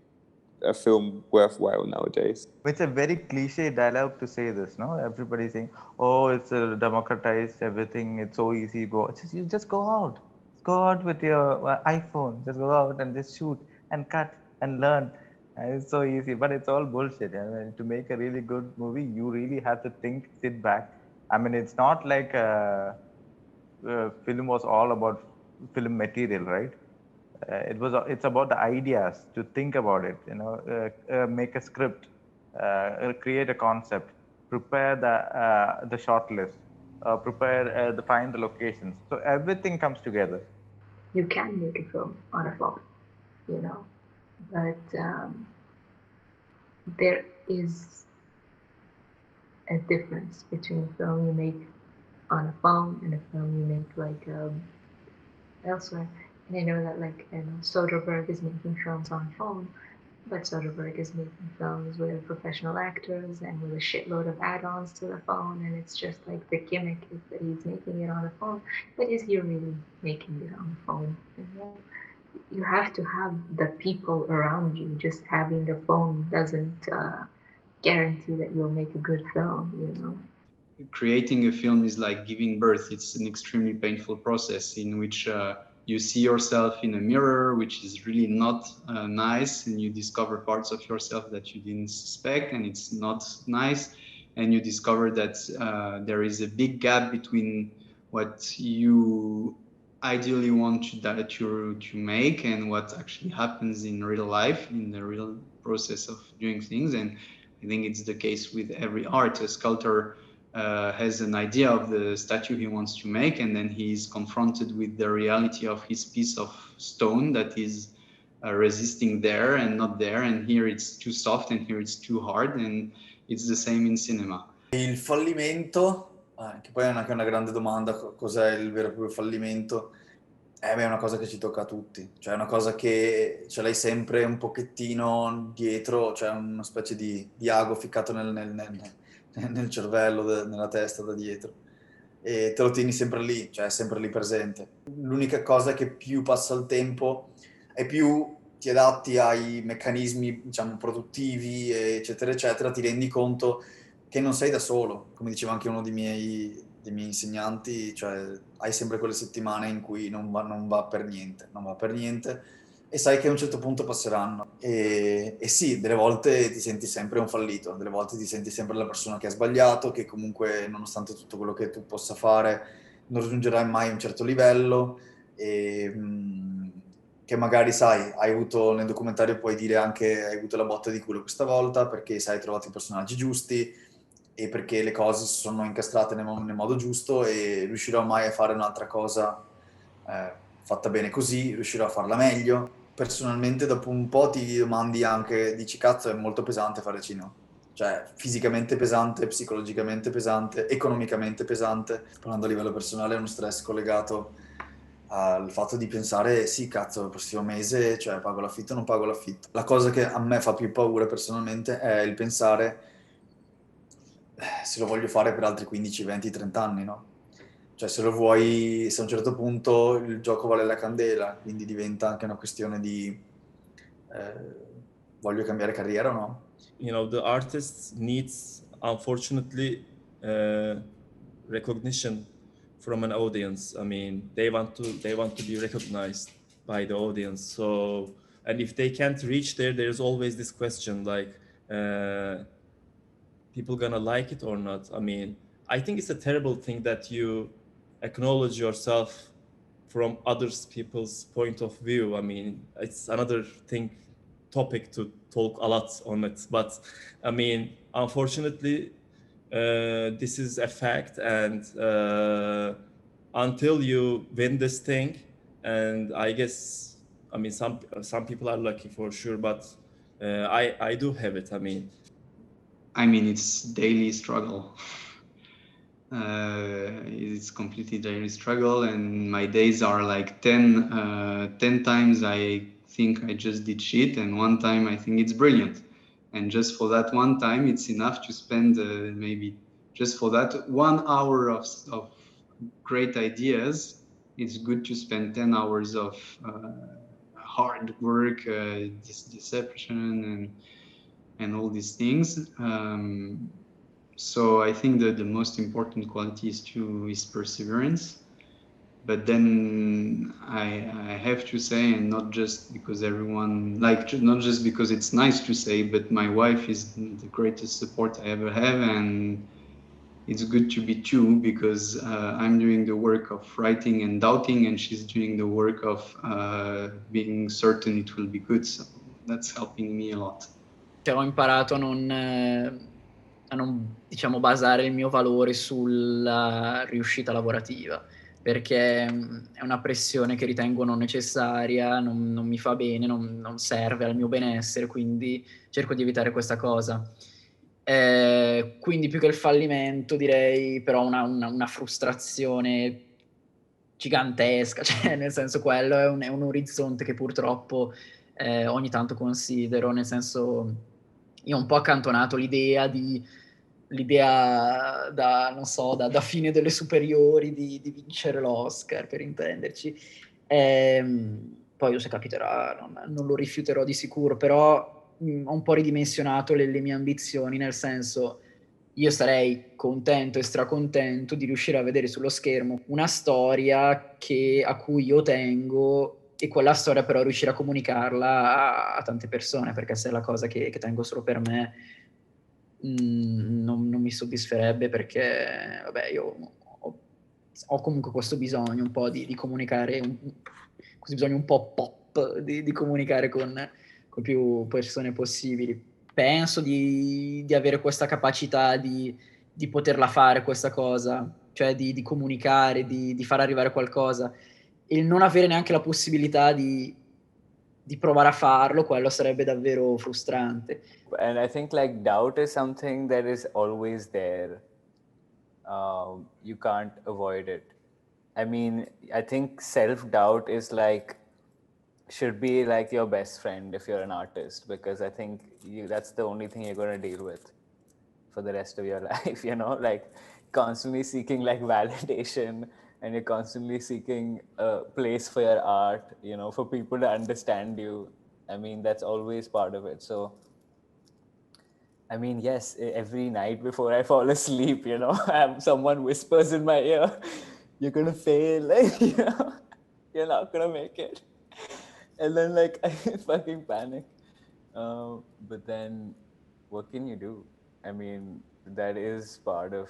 a film worthwhile nowadays. It's a very cliche dialogue to say this, no? Everybody's saying, oh, it's democratized everything, it's so easy, you just go out with your iPhone, just go out and just shoot and cut and learn. And it's so easy, but it's all bullshit. I mean, to make a really good movie, you really have to think, sit back. I mean, it's not like film was all about film material, right? It's about the ideas, to think about it, you know, make a script, create a concept, prepare the short list, find the locations. So everything comes together. You can make a film on a phone, you know, but there is a difference between a film you make on a phone and a film you make like elsewhere. And I know that, like, Soderbergh is making films on phone, but Soderbergh is making films with professional actors and with a shitload of add-ons to the phone, and it's just like the gimmick is that he's making it on the phone. But is he really making it on the phone? You have to have the people around you. Just having the phone doesn't guarantee that you'll make a good film, you know? creating a film is like giving birth. It's an extremely painful process in which you see yourself in a mirror, which is really not nice, and you discover parts of yourself that you didn't suspect, and it's not nice. And you discover that there is a big gap between what you ideally want to make and what actually happens in real life, in the real process of doing things. And I think it's the case with every art. A sculptor has an idea of the statue he wants to make, and then he's confronted with the reality of his piece of stone that is resisting there and not there, and here it's too soft and here it's too hard, and it's the same in cinema. Il fallimento, che poi è anche una grande domanda, cos'è il vero e proprio fallimento? Beh, è una cosa che ci tocca a tutti, cioè è una cosa che ce l'hai sempre un pochettino dietro, cioè una specie di ago ficcato nel cervello, nella testa da dietro, e te lo tieni sempre lì, cioè è sempre lì presente. L'unica cosa è che più passa il tempo e più ti adatti ai meccanismi, diciamo, produttivi, eccetera, eccetera, ti rendi conto che non sei da solo, come diceva anche uno dei miei insegnanti, cioè hai sempre quelle settimane in cui non va per niente, e sai che a un certo punto passeranno. E sì, delle volte ti senti sempre un fallito, delle volte ti senti sempre la persona che ha sbagliato, che comunque nonostante tutto quello che tu possa fare non raggiungerai mai un certo livello, e che magari, sai, hai avuto nel documentario, puoi dire anche hai avuto la botta di culo questa volta perché sai, hai trovato i personaggi giusti e perché le cose si sono incastrate nel modo giusto, e riuscirò mai a fare un'altra cosa fatta bene così, riuscirò a farla meglio. Personalmente dopo un po' ti domandi anche, dici cazzo, è molto pesante fare cinema, cioè fisicamente pesante, psicologicamente pesante, economicamente pesante. Parlando a livello personale è uno stress collegato al fatto di pensare sì cazzo, il prossimo mese, cioè pago l'affitto o non pago l'affitto. La cosa che a me fa più paura personalmente è il pensare se lo voglio fare per altri 15, 20, 30 anni, no? Cioè se lo vuoi, se a un certo punto il gioco vale la candela, quindi diventa anche una questione di voglio cambiare carriera o no? You know, the artist needs, unfortunately, recognition from an audience. I mean, they want to be recognized by the audience. So, and if they can't reach there, there's always this question like, people gonna like it or not? I mean, I think it's a terrible thing that you acknowledge yourself from others people's point of view. I mean, it's another topic to talk a lot on it, but I mean, unfortunately, this is a fact, and until you win this thing, and I guess, I mean, some people are lucky for sure, but I do have it. I mean, it's daily struggle. It's completely daily struggle, and my days are like 10 times I think I just did shit, and one time I think it's brilliant. And just for that one time, it's enough to spend maybe just for that 1 hour of great ideas. It's good to spend 10 hours of hard work, deception, and all these things. So I think that the most important quality is perseverance. But then I have to say, and not just because everyone, like, not just because it's nice to say, but my wife is the greatest support I ever have, and it's good to be two, because I'm doing the work of writing and doubting, and she's doing the work of being certain it will be good. So that's helping me a lot. Ho imparato a non, diciamo, basare il mio valore sulla riuscita lavorativa, perché è una pressione che ritengo non necessaria, non mi fa bene, non serve al mio benessere, quindi cerco di evitare questa cosa. Quindi più che il fallimento direi però una frustrazione gigantesca, cioè nel senso quello è un orizzonte che purtroppo ogni tanto considero, nel senso io ho un po' accantonato l'idea da, non so, da fine delle superiori di vincere l'Oscar, per intenderci. Poi se capiterà non lo rifiuterò di sicuro, però ho un po' ridimensionato le mie ambizioni, nel senso io sarei contento e stracontento di riuscire a vedere sullo schermo una storia a cui io tengo, e quella storia però riuscire a comunicarla a tante persone, perché se è la cosa che tengo solo per me, non mi soddisferebbe, perché vabbè, io ho comunque questo bisogno un po' di comunicare, questo bisogno un po' pop di comunicare con più persone possibili. Penso di avere questa capacità di poterla fare questa cosa, cioè di comunicare, di far arrivare qualcosa. E non avere neanche la possibilità di provare a farlo, quello sarebbe davvero frustrante. And I think like doubt is something that is always there. You can't avoid it. I mean, I think self-doubt is like, should be like your best friend if you're an artist, because I think that's the only thing you're going to deal with for the rest of your life, you know, like constantly seeking like validation, and you're constantly seeking a place for your art, you know, for people to understand you. I mean, that's always part of it. So I mean, yes, every night before I fall asleep, you know, someone whispers in my ear, you're going to fail, like, you know, you're not going to make it. And then, like, I fucking panic. But then, what can you do? I mean, that is part of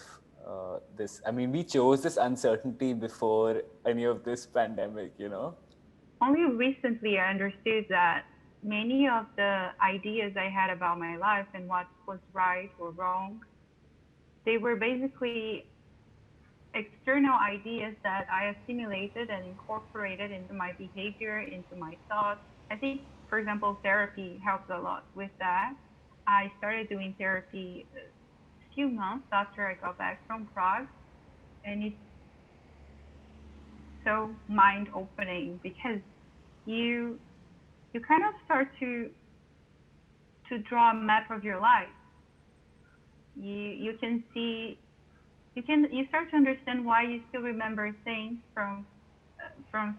this. I mean, we chose this uncertainty before any of this pandemic, you know? Only recently I understood that many of the ideas I had about my life and what was right or wrong, they were basically external ideas that I assimilated and incorporated into my behavior, into my thoughts. I think, for example, therapy helps a lot with that. I started doing therapy a few months after I got back from Prague, and it's so mind-opening because you kind of start to draw a map of your life. You can see, you start to understand why you still remember things from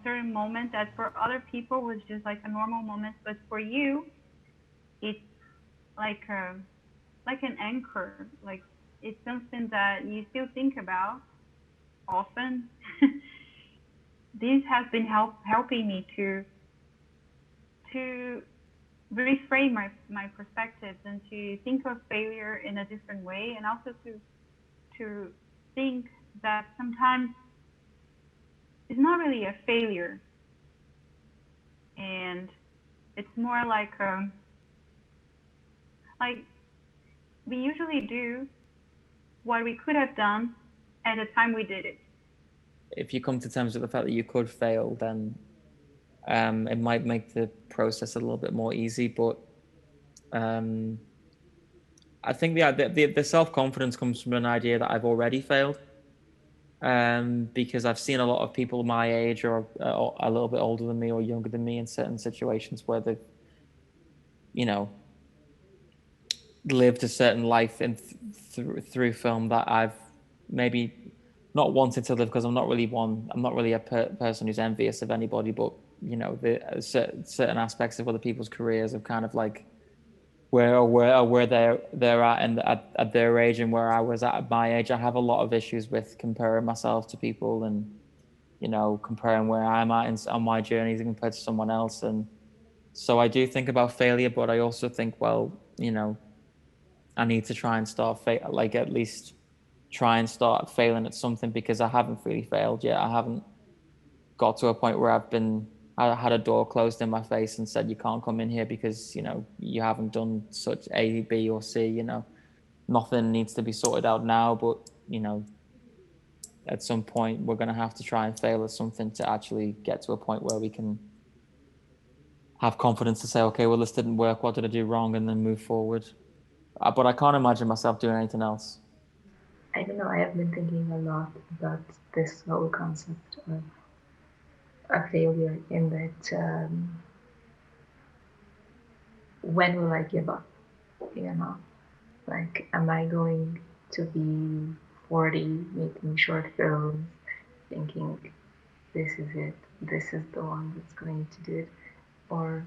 certain moments that for other people was just like a normal moment, but for you it's like an anchor, like it's something that you still think about often. This has been helping me to reframe my perspectives and to think of failure in a different way, and also to think that sometimes it's not really a failure, and it's more like we usually do what we could have done at the time we did it. If you come to terms with the fact that you could fail, then it might make the process a little bit more easy. But I think the self-confidence comes from an idea that I've already failed, because I've seen a lot of people my age or a little bit older than me or younger than me in certain situations where they've, you know, lived a certain life through film that I've maybe not wanted to live, because I'm not really a person who's envious of anybody, but you know, the certain aspects of other people's careers of kind of like where they're at and at their age and where I was at my age. I have a lot of issues with comparing myself to people, and you know, comparing where I'm at on my journey compared to someone else. And so I do think about failure, but I also think, well, you know, I need to try and at least try and start failing at something, because I haven't really failed yet. I haven't got to a point where I had a door closed in my face and said, you can't come in here because, you know, you haven't done such A, B, or C, you know. Nothing needs to be sorted out now, but, you know, at some point we're going to have to try and fail at something to actually get to a point where we can have confidence to say, okay, well, this didn't work. What did I do wrong? And then move forward. But I can't imagine myself doing anything else. I don't know, I have been thinking a lot about this whole concept of a failure, in that when will I give up? You know, like, am I going to be 40 making short films thinking this is it, this is the one that's going to do it? Or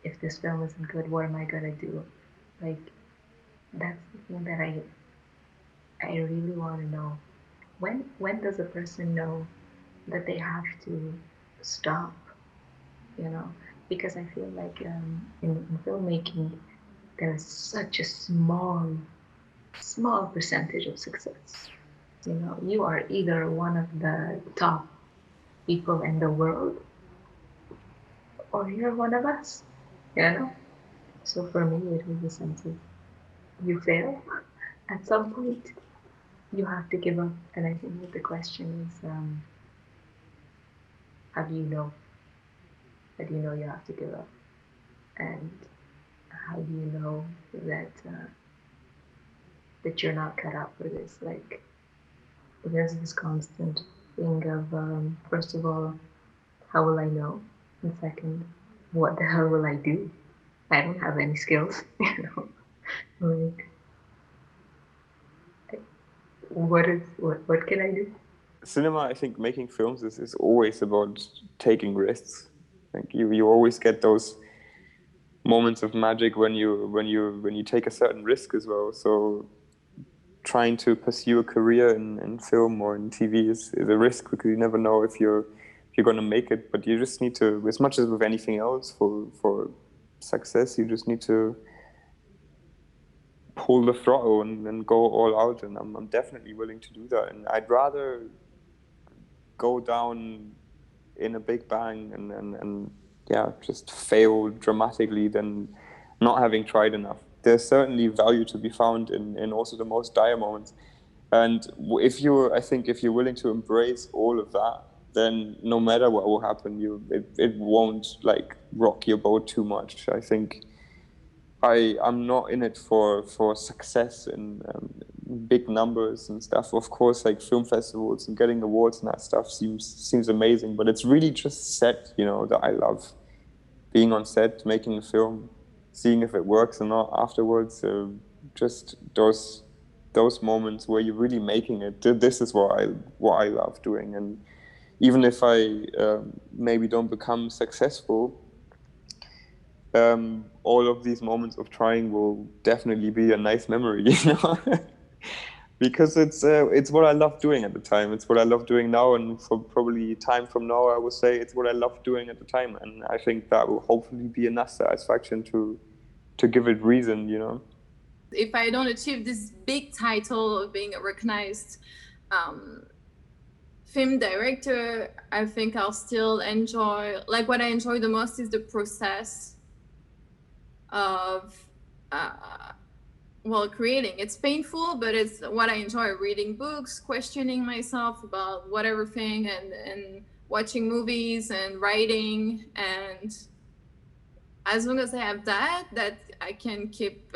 if this film isn't good, what am I gonna do? Like, that's the thing that I really want to know, when does a person know that they have to stop, you know? Because I feel like in filmmaking, there's such a small percentage of success. You know, you are either one of the top people in the world, or you're one of us, you know? So for me, it was a sense of, you fail at some point, you have to give up. And I think that the question is, how do you know? How do you know you have to give up? And how do you know that that you're not cut out for this? Like, there's this constant thing of, first of all, how will I know? And second, what the hell will I do? I don't have any skills, you know. Like, what can I do? Cinema, I think making films is always about taking risks. Like you always get those moments of magic when you take a certain risk as well. So trying to pursue a career in film or in TV is a risk, because you never know if you're going to make it. But you just need to, as much as with anything else, for success, you just need to pull the throttle and go all out. And I'm definitely willing to do that. And I'd rather go down in a big bang and yeah, just fail dramatically than not having tried enough. There's certainly value to be found in also the most dire moments. And if you're willing to embrace all of that, then no matter what will happen, it won't like rock your boat too much. I think I'm not in it for success and big numbers and stuff. Of course, like film festivals and getting awards and that stuff seems amazing, but it's really just set, you know, that I love. Being on set, making a film, seeing if it works or not afterwards. Just those moments where you're really making it. This is what I love doing. And even if I maybe don't become successful, all of these moments of trying will definitely be a nice memory, you know. Because it's what I love doing at the time. It's what I love doing now, and for probably time from now, I would say it's what I love doing at the time. And I think that will hopefully be enough satisfaction to give it reason, you know. If I don't achieve this big title of being a recognized film director, I think I'll still enjoy, like, what I enjoy the most is the process of creating. It's painful, but it's what I enjoy: reading books, questioning myself about whatever thing, and watching movies and writing. And as long as I have that I can keep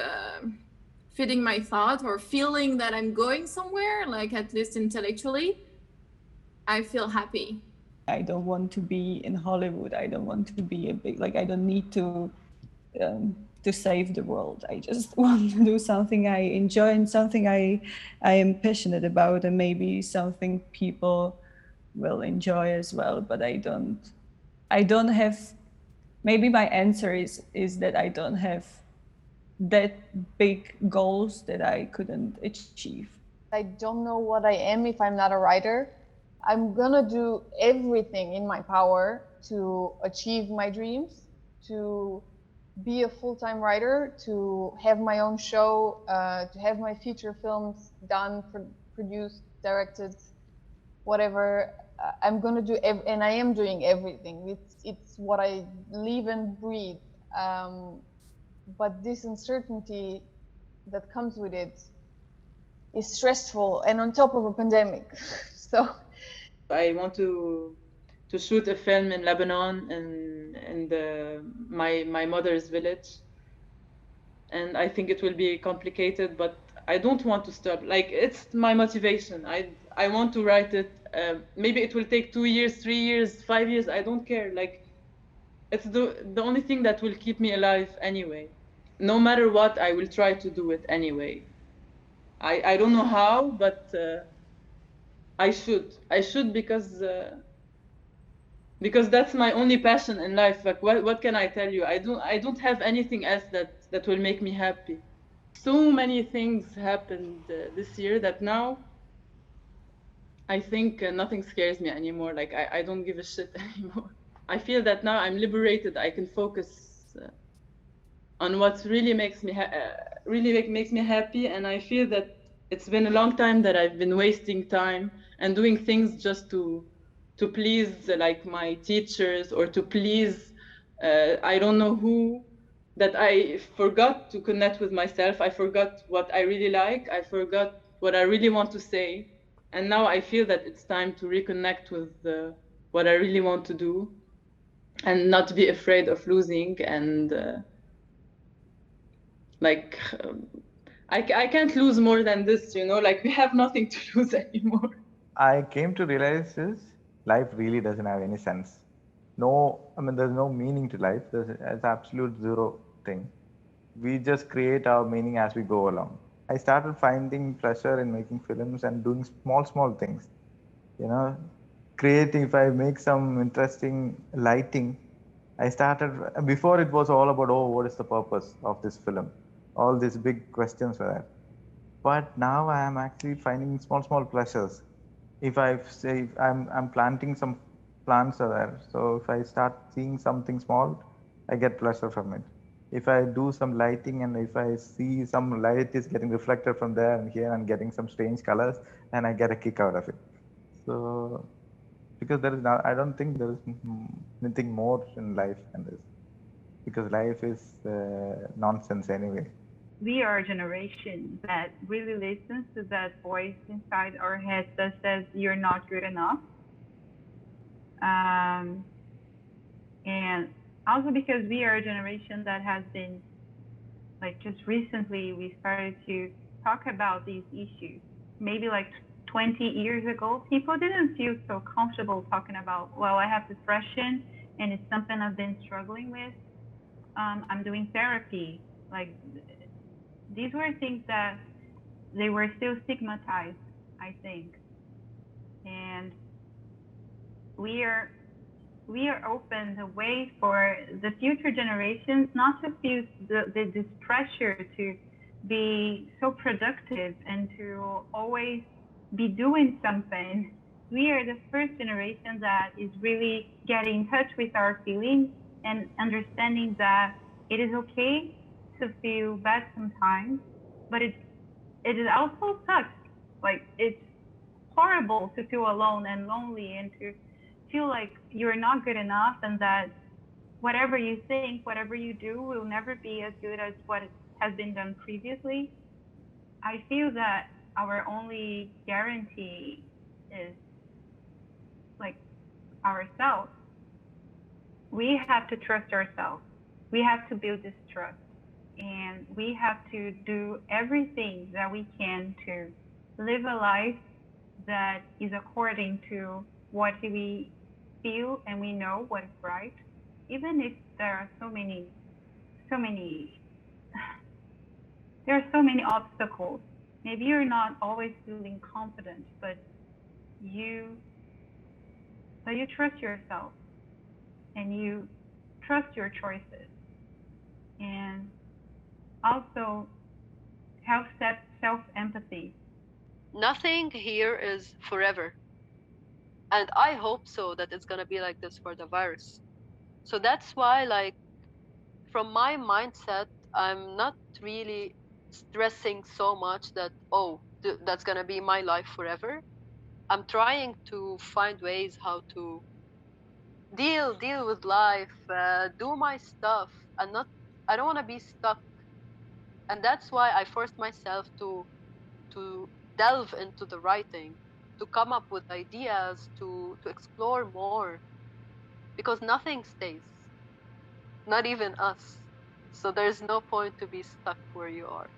feeding my thought or feeling that I'm going somewhere, like at least intellectually, I feel happy. I don't want to be in Hollywood. I don't want to be a big, like, I don't need to save the world. I just want to do something I enjoy and something I am passionate about, and maybe something people will enjoy as well. But I don't have, maybe my answer is that I don't have that big goals that I couldn't achieve. I don't know what I am if I'm not a writer. I'm gonna do everything in my power to achieve my dreams, to be a full-time writer, to have my own show, to have my feature films done, produced, directed, whatever. I'm gonna do, and I am doing everything. It's what I live and breathe. But this uncertainty that comes with it is stressful, and on top of a pandemic. So I want to shoot a film in Lebanon in my mother's village, and I think it will be complicated, but I don't want to stop. Like, it's my motivation. I want to write it. Maybe it will take 2 years, 3 years, 5 years. I don't care. Like, it's the only thing that will keep me alive anyway. No matter what, I will try to do it anyway. I don't know how, but I should because that's my only passion in life. Like, what can I tell you? I don't have anything else that will make me happy. so many things happened this year that now I think nothing scares me anymore. Like I don't give a shit anymore. I feel that now I'm liberated. I can focus on what really makes me makes me happy, and I feel that it's been a long time that I've been wasting time and doing things just to please like my teachers or to please I don't know who, that I forgot to connect with myself. I forgot what I really like. I forgot what I really want to say. And now I feel that it's time to reconnect with what I really want to do and not be afraid of losing. And like, I can't lose more than this, you know, like we have nothing to lose anymore. I came to realize is life really doesn't have any sense. No, I mean, there's no meaning to life. There's absolute zero thing. We just create our meaning as we go along. I started finding pleasure in making films and doing small things. You know, creating, if I make some interesting lighting, I started, before it was all about, oh, what is the purpose of this film? All these big questions were there. But now I am actually finding small pleasures. If I say I'm planting some plants are there, so if I start seeing something small, I get pleasure from it. If I do some lighting and if I see some light is getting reflected from there and here and getting some strange colors, then I get a kick out of it. So because there is now, I don't think there is anything more in life than this, because life is nonsense anyway. We are a generation that really listens to that voice inside our heads that says you're not good enough. And also because we are a generation that has been, like, just recently we started to talk about these issues. Maybe like 20 years ago, people didn't feel so comfortable talking about, well, I have depression and it's something I've been struggling with. I'm doing therapy. Like, these were things that they were still stigmatized, I think. And we are open the way for the future generations not to feel this pressure to be so productive and to always be doing something. We are the first generation that is really getting in touch with our feelings and understanding that it is okay to feel bad sometimes, but it also sucks. Like, it's horrible to feel alone and lonely and to feel like you're not good enough and that whatever you think, whatever you do will never be as good as what has been done previously. I feel that our only guarantee is like ourselves. We have to trust ourselves. We have to build this trust, and we have to do everything that we can to live a life that is according to what we feel and we know what is right, even if there are so many obstacles. Maybe you're not always feeling confident, but you trust yourself and you trust your choices, and also have self-empathy. Nothing here is forever. And I hope so that it's going to be like this for the virus. So that's why, like, from my mindset, I'm not really stressing so much that, oh, that's going to be my life forever. I'm trying to find ways how to deal with life, do my stuff, and not, I don't want to be stuck. And that's why I forced myself to delve into the writing, to come up with ideas, to explore more, because nothing stays, not even us. So there's no point to be stuck where you are.